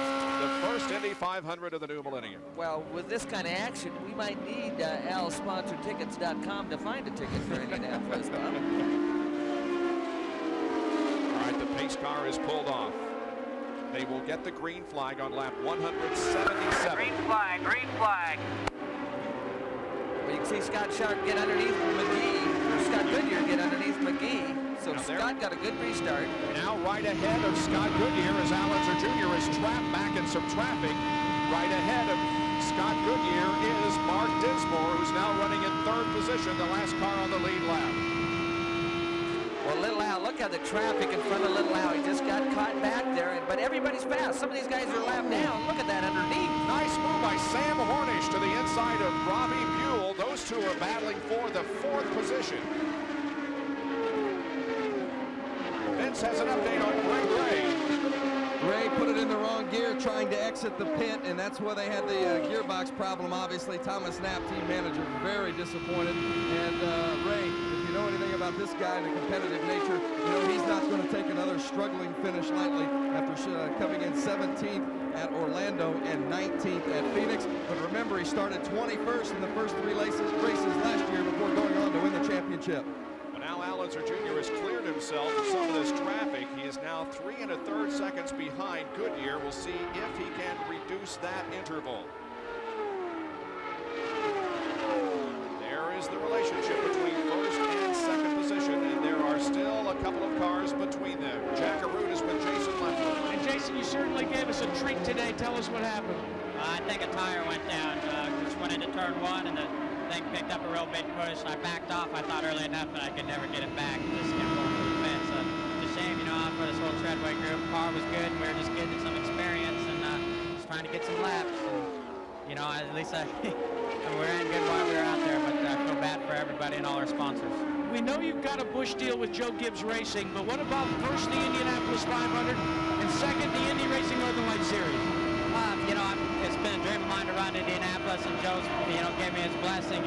the first Indy 500 of the new millennium. Well, with this kind of action, we might need alsponsortickets.com to find a ticket for Indianapolis. The pace car is pulled off. They will get the green flag on lap 177. Green flag, green flag. Well, you can see Scott Sharp get underneath McGee, or Scott Goodyear get underneath McGee. So Scott got a good restart. Now right ahead of Scott Goodyear as Al Unser Jr. is trapped back in some traffic. Right ahead of Scott Goodyear is Mark Dismore, who's now running in third position, the last car on the lead lap. Well, Little Al, look at the traffic in front of Little Al. He just got caught back there, but everybody's fast. Some of these guys are a lap down. Look at that underneath. Nice move by Sam Hornish to the inside of Robbie Buell. Those two are battling for the 4th position. Vince has an update on Greg Ray. Ray put it in the wrong gear trying to exit the pit, and that's where they had the gearbox problem, obviously. Thomas Knapp, team manager, very disappointed. And Ray, if you know anything about this guy and a competitive nature, you know he's not going to take another struggling finish lightly after coming in 17th at Orlando and 19th at Phoenix. But remember, he started 21st in the first 3 races last year before going on to win the championship. Now Al Unser Jr. has cleared himself of some of this traffic. He is now 3 1/3 seconds behind Goodyear. We'll see if he can reduce that interval. There is the relationship between first and second position, and there are still a couple of cars between them. Jack Arute is with Jason Leffler. And Jason, you certainly gave us a treat today. Tell us what happened. I think a tire went down. Just went into turn 1, and the thing picked up a real big push. I backed off, I thought early enough, but I could never get it back. Just kept going for the fence. It's a shame, you know, for this whole Treadway group. Car was good, and we were just getting some experience and just trying to get some laps. And, you know, at least we ran good while we were out there, but I feel bad for everybody and all our sponsors. We know you've got a Busch deal with Joe Gibbs Racing, but what about first the Indianapolis 500 and second the Indy Racing Northern Lights Series? You know, it's been a dream of mine to run Indianapolis, and Joe's, you know, gave me his blessing,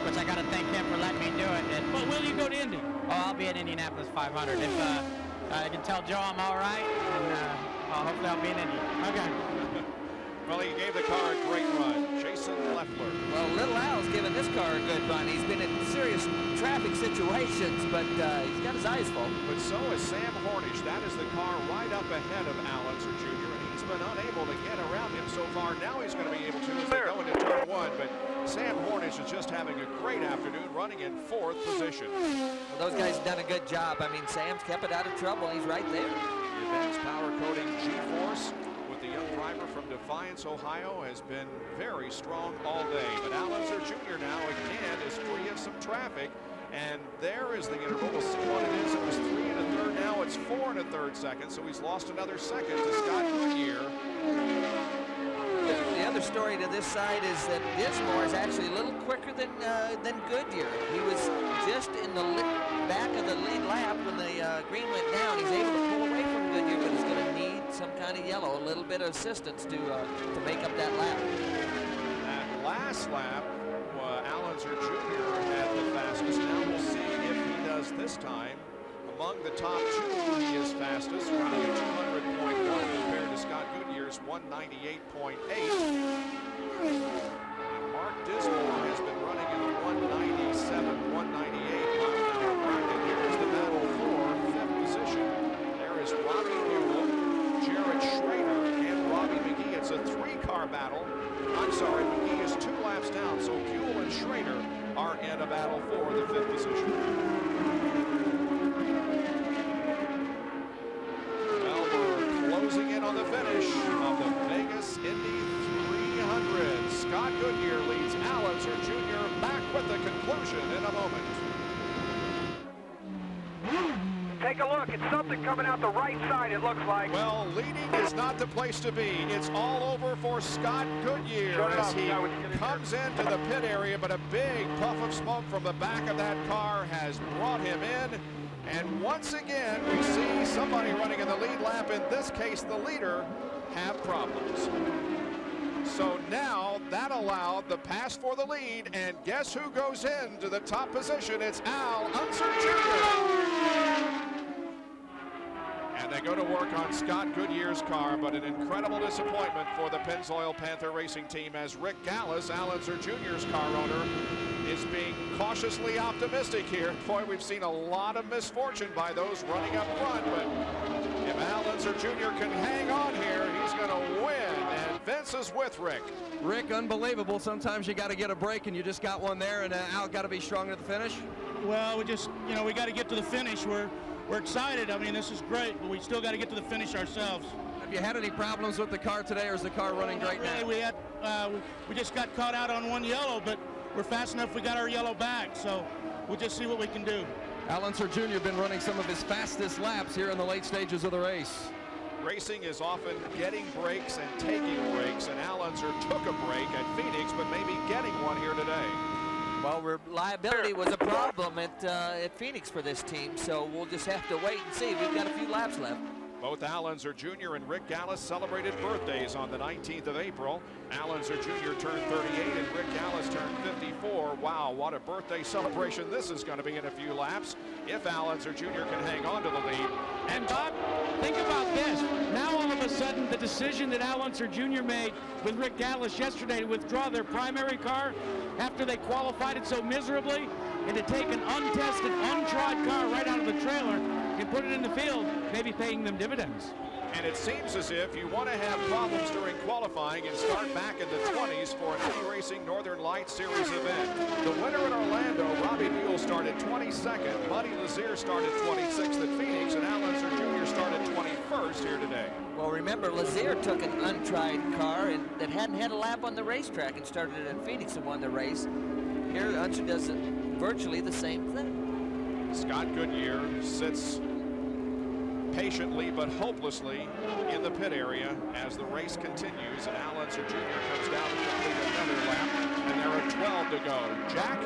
which I got to thank him for letting me do it. But will you go to Indy? Oh, I'll be at Indianapolis 500. If I can tell Joe I'm all right, and hopefully I'll be in Indy. Okay. Well, he gave the car a great run. Jason Leffler. Well, Little Al's given this car a good run. He's been in serious traffic situations, but he's got his eyes full. But so is Sam Hornish. That is the car right up ahead of Al Unser Jr., and he's been unable to get around him so far. Now he's going to be able to as they go into turn one, but Sam Hornish is just having a great afternoon running in 4th position. Well, those guys have done a good job. I mean, Sam's kept it out of trouble. He's right there. The advanced power coating G-Force with the young driver from Defiance, Ohio, has been very strong all day. But Al Unser Jr. now again is free of some traffic. And there is the interval. We'll see what it is. It was 3 1/3. Now it's 4 1/3 seconds. So he's lost another second to Scott Goodyear. The other story to this side is that Dismore is actually a little quicker than Goodyear. He was just in the back of the lead lap when the green went down. He's able to pull away from Goodyear, but he's going to need some kind of yellow, a little bit of assistance to make up that lap. That last lap, Al Unser Jr. had the fastest. Now we'll see if he does this time. Among the top 2, he is fastest, running a 200.1 compared to Scott Goodyear's 198.8. Mark Dismore has been running in the 197, 198 mile an hour bracket. Here's the battle for 5th position. There is Robbie Buell, Jared Schrader, and Robbie McGee. It's a 3-car battle. I'm sorry, McGee is 2 laps down, so Buell and Schrader are in a battle for the 5th position. Well, we're closing in on the finish of the Vegas Indy 300. Scott Goodyear leads Al Unser Jr. back with the conclusion in a moment. Take a look. It's something coming out the right side, it looks like. Well, leading is not the place to be. It's all over for Scott Goodyear as he comes into the pit area, but a big puff of smoke from the back of that car has brought him in. And once again, we see somebody running in the lead lap, in this case the leader, have problems. So now that allowed the pass for the lead, and guess who goes into the top position? It's Al Unser Jr. And they go to work on Scott Goodyear's car, but an incredible disappointment for the Pennzoil Panther Racing team as Rick Gallis, Al Unser Jr.'s car owner, is being cautiously optimistic here. Boy, we've seen a lot of misfortune by those running up front, but if Al Unser Jr. can hang on here, he's going to win. And Vince is with Rick. Rick, unbelievable. Sometimes you got to get a break, and you just got one there, and Al got to be strong at the finish. Well, we just, you know, we got to get to the finish. We're excited. I mean, this is great, but we still got to get to the finish ourselves. Have you had any problems with the car today, or is the car running great now? We had, we just got caught out on one yellow, but we're fast enough. We got our yellow back, so we'll just see what we can do. Al Unser Jr. been running some of his fastest laps here in the late stages of the race. Racing is often getting breaks and taking breaks, and Al Unser took a break at Phoenix, but maybe getting one here today. Well, reliability was a problem at Phoenix for this team, so we'll just have to wait and see. We've got a few laps left. Both Al Unser Jr. and Rick Gallis celebrated birthdays on the 19th of April. Al Unser Jr. turned 38 and Rick Gallis turned 54. Wow, what a birthday celebration this is going to be in a few laps if Al Unser Jr. can hang on to the lead. And Bob, think about this. Now all of a sudden the decision that Al Unser Jr. made with Rick Gallis yesterday to withdraw their primary car after they qualified it so miserably, and to take an untested, untried car right out of the trailer and put it in the field, maybe paying them dividends. And it seems as if you want to have problems during qualifying and start back in the 20s for an Indy Racing Northern Lights Series event. The winner in Orlando, Robbie Buell, started 22nd. Buddy Lazier started 26th at Phoenix, and Al Unser Jr. started 21st here today. Well, remember, Lazier took an untried car that hadn't had a lap on the racetrack and started it in Phoenix and won the race. Here, Unser does virtually the same thing. Scott Goodyear sits patiently but hopelessly in the pit area as the race continues, and Al Unser Jr. comes down to complete another lap, and there are 12 to go. Jack?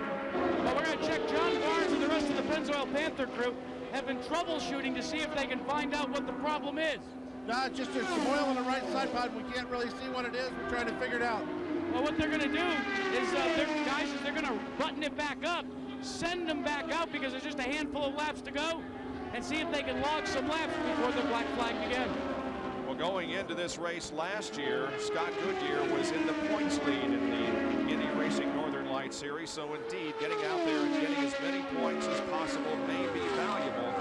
Well, we're going to check. John Barnes and the rest of the Pennzoil Panther crew have been troubleshooting to see if they can find out what the problem is. No, it's just there's some oil on the right side pod. We can't really see what it is. We're trying to figure it out. Well, what they're going to do is, they're going to button it back up, send them back out because there's just a handful of laps to go, and see if they can log some laps before the black flag begins. Well, going into this race last year, Scott Goodyear was in the points lead in the Indy Racing Northern Lights Series, so indeed, getting out there and getting as many points as possible may be valuable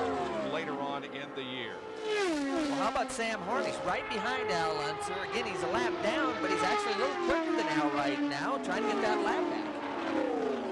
later on in the year. Well, how about Sam Harnish right behind Al Unser? Again, he's a lap down, but he's actually a little quicker than Al right now, trying to get that lap back.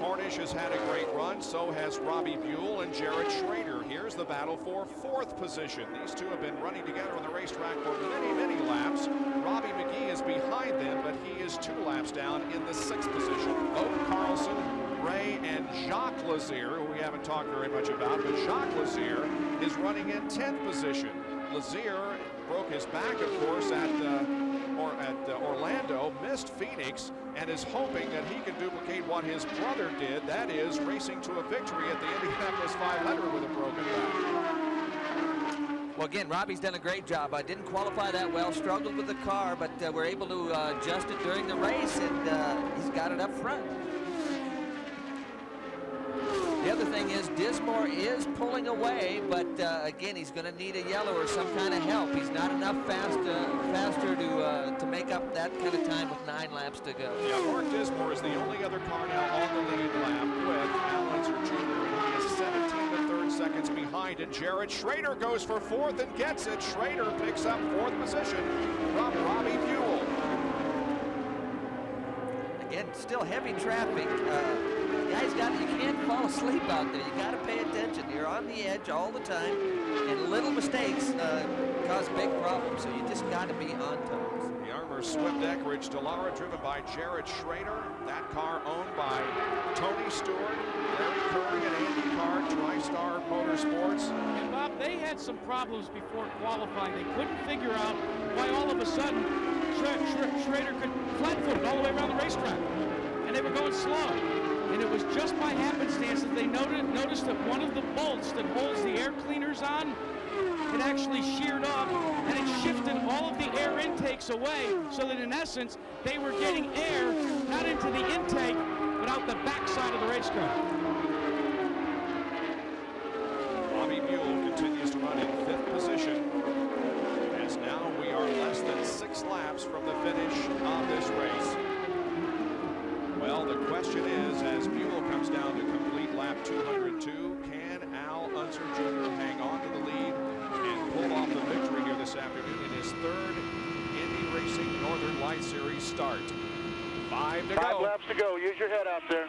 Harnish has had a great run, so has Robbie Buell and Jared Schrader. Here's the battle for 4th position. These two have been running together on the racetrack for many, many laps. Robbie McGee is behind them, but he is 2 laps down in the 6th position. Oak Carlson, Ray, and Jacques Lazier, who we haven't talked very much about, but Jacques Lazier is running in 10th position. Lazier broke his back, of course, at Orlando, missed Phoenix, and is hoping that he can duplicate what his brother did, that is racing to a victory at the Indianapolis 500 with a broken back. Well, again, Robbie's done a great job. I didn't qualify that well, struggled with the car, but we're able to adjust it during the race, and he's got it up front. The other thing is Dismore is pulling away, but again, he's going to need a yellow or some kind of help. He's not enough faster to make up that kind of time with 9 laps to go. Yeah, Mark Dismore is the only other car now on the lead lap with Al Unser Jr. and he is 17 1/3 seconds behind, and Jared Schrader goes for 4th and gets it. Schrader picks up 4th position from Robbie Buell. Again, still heavy traffic. Guys, you can't fall asleep out there. You got to pay attention. You're on the edge all the time, and little mistakes cause big problems. So you just got to be on toes. The Armour Swift Eckridge Dallara, driven by Jared Schrader. That car owned by Tony Stewart, Larry Curry, and Indycar, TriStar Motorsports. And Bob, they had some problems before qualifying. They couldn't figure out why all of a sudden Schrader could flat-foot it all the way around the racetrack, and they were going slow. And it was just by happenstance that they noticed that one of the bolts that holds the air cleaners on, it actually sheared off, and it shifted all of the air intakes away, so that in essence, they were getting air not into the intake, but out the backside of the race car. Robbie Buell continues to run in 5th position, as now we are less than 6 laps from the finish of this race. Well, the question is, as Buell comes down to complete lap 202, can Al Unser Jr. hang on to the lead and pull off the victory here this afternoon in his 3rd Indy Racing Northern Light Series start? 5 to go. 5 laps to go. Use your head out there.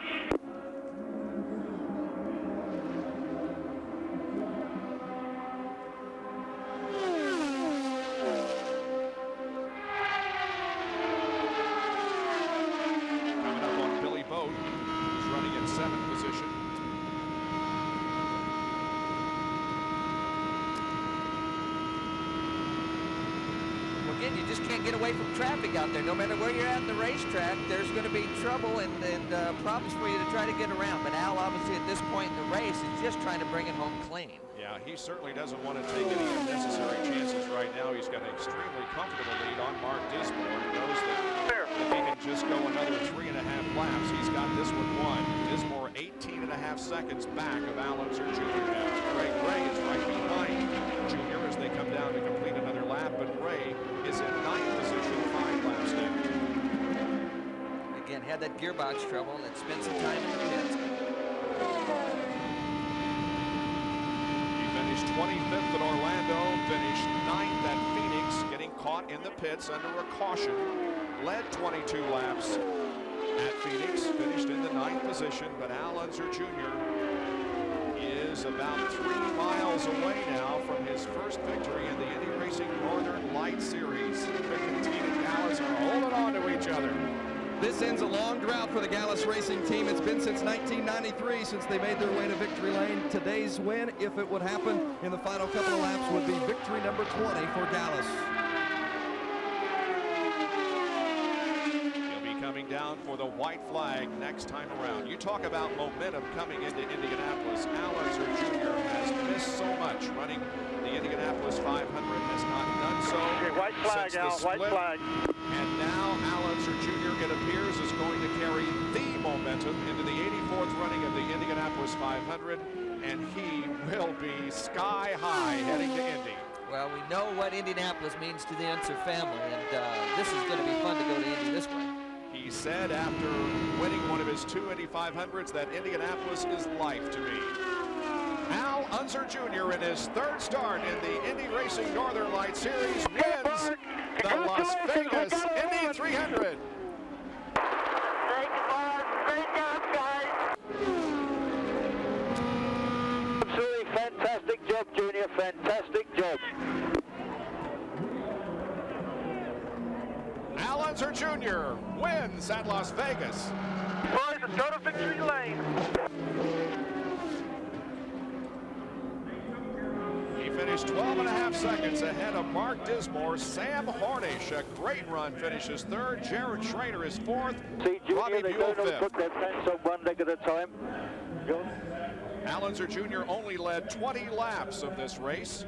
You just can't get away from traffic out there. No matter where you're at in the racetrack, there's going to be trouble and problems for you to try to get around. But Al, obviously, at this point in the race, is just trying to bring it home clean. Yeah, he certainly doesn't want to take any unnecessary chances right now. He's got an extremely comfortable lead on Mark Dismore. He knows that if he can just go another 3.5 laps, he's got this one won. Dismore 18.5 seconds back of Al Unser Jr. now. Greg Ray is right behind Jr. as they come down to complete another lap, but Ray is in 9th position, 5 laps down. Again, had that gearbox trouble and spent some time in the pits. He finished 25th at Orlando, finished 9th at Phoenix, getting caught in the pits under a caution. Led 22 laps at Phoenix, finished in the 9th position, but Al Unser Jr. is about 3 miles away now from his his first victory in the Indy Racing Northern Light Series. Vic and Tina Gallus are holding on to each other. This ends a long drought for the Gallus Racing team. It's been since 1993 since they made their way to victory lane. Today's win, if it would happen in the final couple of laps, would be victory number 20 for Gallus. He'll be coming down for the white flag next time around. You talk about momentum coming into Indianapolis. Al Unser Jr. has missed so much running the Indianapolis 500, has not done so white flag, since the Al, split. white flag. And now Al Unser Jr., it appears, is going to carry the momentum into the 84th running of the Indianapolis 500, and he will be sky high heading to Indy. Well, we know what Indianapolis means to the Unser family, and this is going to be fun to go to Indy this way. He said after winning one of his 2 Indy 500s that Indianapolis is life to me. Al Unser Jr. in his third start in the Indy Racing Northern Light Series wins the Las Vegas Indy 300. Absolutely fantastic job, Junior. Fantastic job. Al Unser Jr. wins at Las Vegas. Boys, let's go to victory lane. He finished 12.5 seconds ahead of Mark Dismore. Sam Hornish, a great run, finishes third. Jared Schrader is fourth. See, Junior, Robbie they Buell don't fifth. put their pants on one leg at a time. Go. Al Unser Jr. only led 20 laps of this race,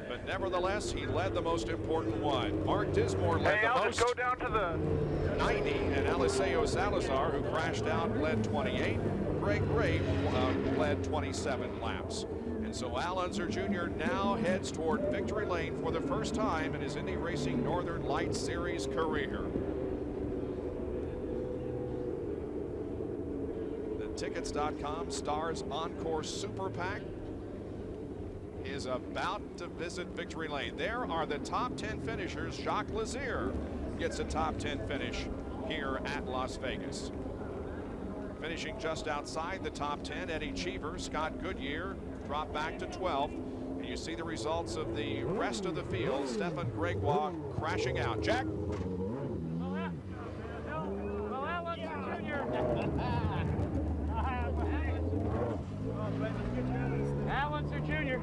but nevertheless, he led the most important one. Mark Dismore led the most. Go down to the 90, and Eliseo Salazar, who crashed out, led 28. Greg Ray led 27 laps. And so Al Unser Jr. now heads toward victory lane for the first time in his Indy Racing Northern Light Series career. The Tickets.com Stars Encore Super PAC is about to visit victory lane. There are the top 10 finishers. Jacques Lazier gets a top 10 finish here at Las Vegas. Finishing just outside the top 10, Eddie Cheever, Scott Goodyear dropped back to 12th. And you see the results of the rest of the field. Stefan Gregoire crashing out. Jack? Al Unser Jr.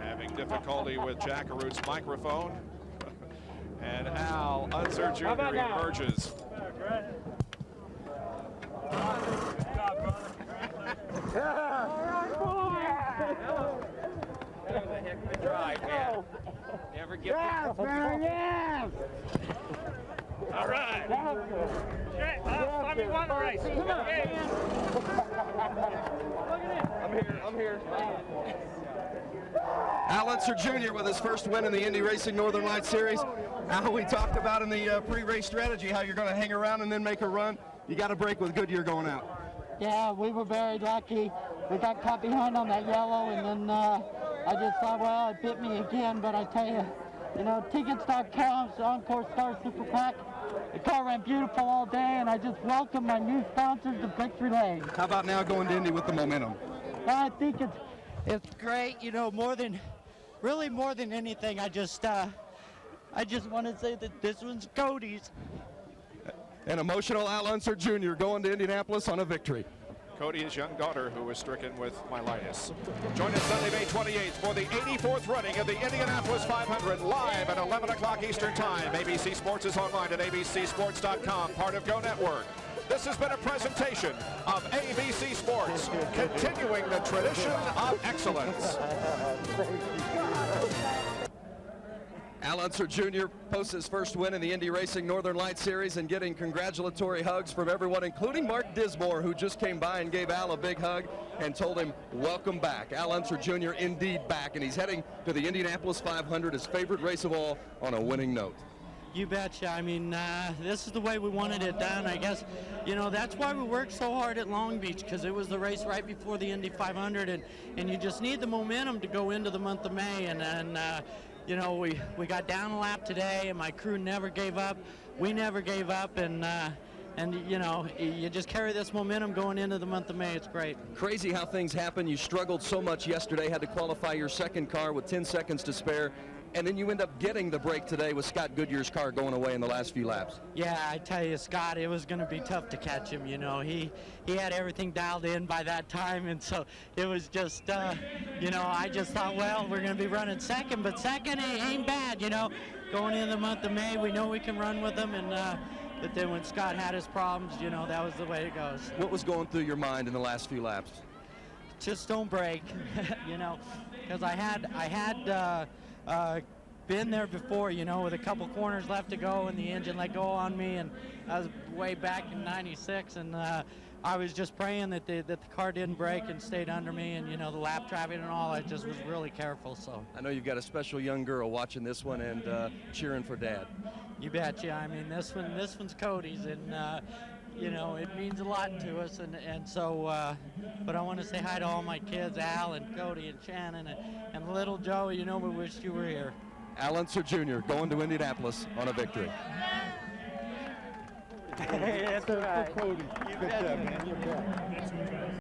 Having difficulty with Jack Arut's microphone. And Al Unser Jr. emerges. Never give up. Yes! All right. Let me won the race. I'm here. Al Unser Jr. with his first win in the Indy Racing Northern Light Series. Al, we talked about in the pre-race strategy how you're going to hang around and then make a run. You got a break with Goodyear going out. Yeah, we were very lucky. We got caught behind on that yellow, and then I just thought, well, it bit me again. But I tell you, Tickets.com's Encore Star Super PAC, the car ran beautiful all day, and I just welcome my new sponsors to victory lane. How about now going to Indy with the momentum? I think it's great. Really more than anything, I just want to say that this one's Cody's. An emotional Al Unser Jr. going to Indianapolis on a victory. Cody, his young daughter, who was stricken with myelitis. Join us Sunday, May 28th for the 84th running of the Indianapolis 500 live at 11 o'clock Eastern Time. ABC Sports is online at abcsports.com, part of Go Network. This has been a presentation of ABC Sports, continuing the tradition of excellence. Al Unser Jr. posts his first win in the Indy Racing Northern Light Series and getting congratulatory hugs from everyone, including Mark Dismore, who just came by and gave Al a big hug and told him, welcome back. Al Unser Jr. indeed back, and he's heading to the Indianapolis 500, his favorite race of all, on a winning note. You betcha. I mean, this is the way we wanted it done. I guess, that's why we worked so hard at Long Beach, because it was the race right before the Indy 500, and you just need the momentum to go into the month of May. And we got down a lap today, and my crew never gave up. We never gave up, and you know, you just carry this momentum going into the month of May. It's great. Crazy how things happen. You struggled so much yesterday, had to qualify your second car with 10 seconds to spare, and then you end up getting the break today with Scott Goodyear's car going away in the last few laps. Yeah, I tell you, Scott, it was going to be tough to catch him. You know, he had everything dialed in by that time, and so it was just, you know, I just thought, well, we're going to be running second, but second ain't bad, you know. Going into the month of May, we know we can run with them, and but then when Scott had his problems, you know, that was the way it goes. What was going through your mind in the last few laps? Just don't break, you know, because I had been there before, you know, with a couple corners left to go and the engine let go on me, and I was way back in '96, and I was just praying that the car didn't break and stayed under me, and you know, the lap traffic and all. I just was really careful. So I know you've got a special young girl watching this one and cheering for Dad. You betcha. I mean, this one's Cody's, and you know, it means a lot to us, and so, but I want to say hi to all my kids, Al and Cody and Shannon and little Joe. You know, we wish you were here. Al Unser Jr. going to Indianapolis on a victory. That's right. Cody. Good job, man.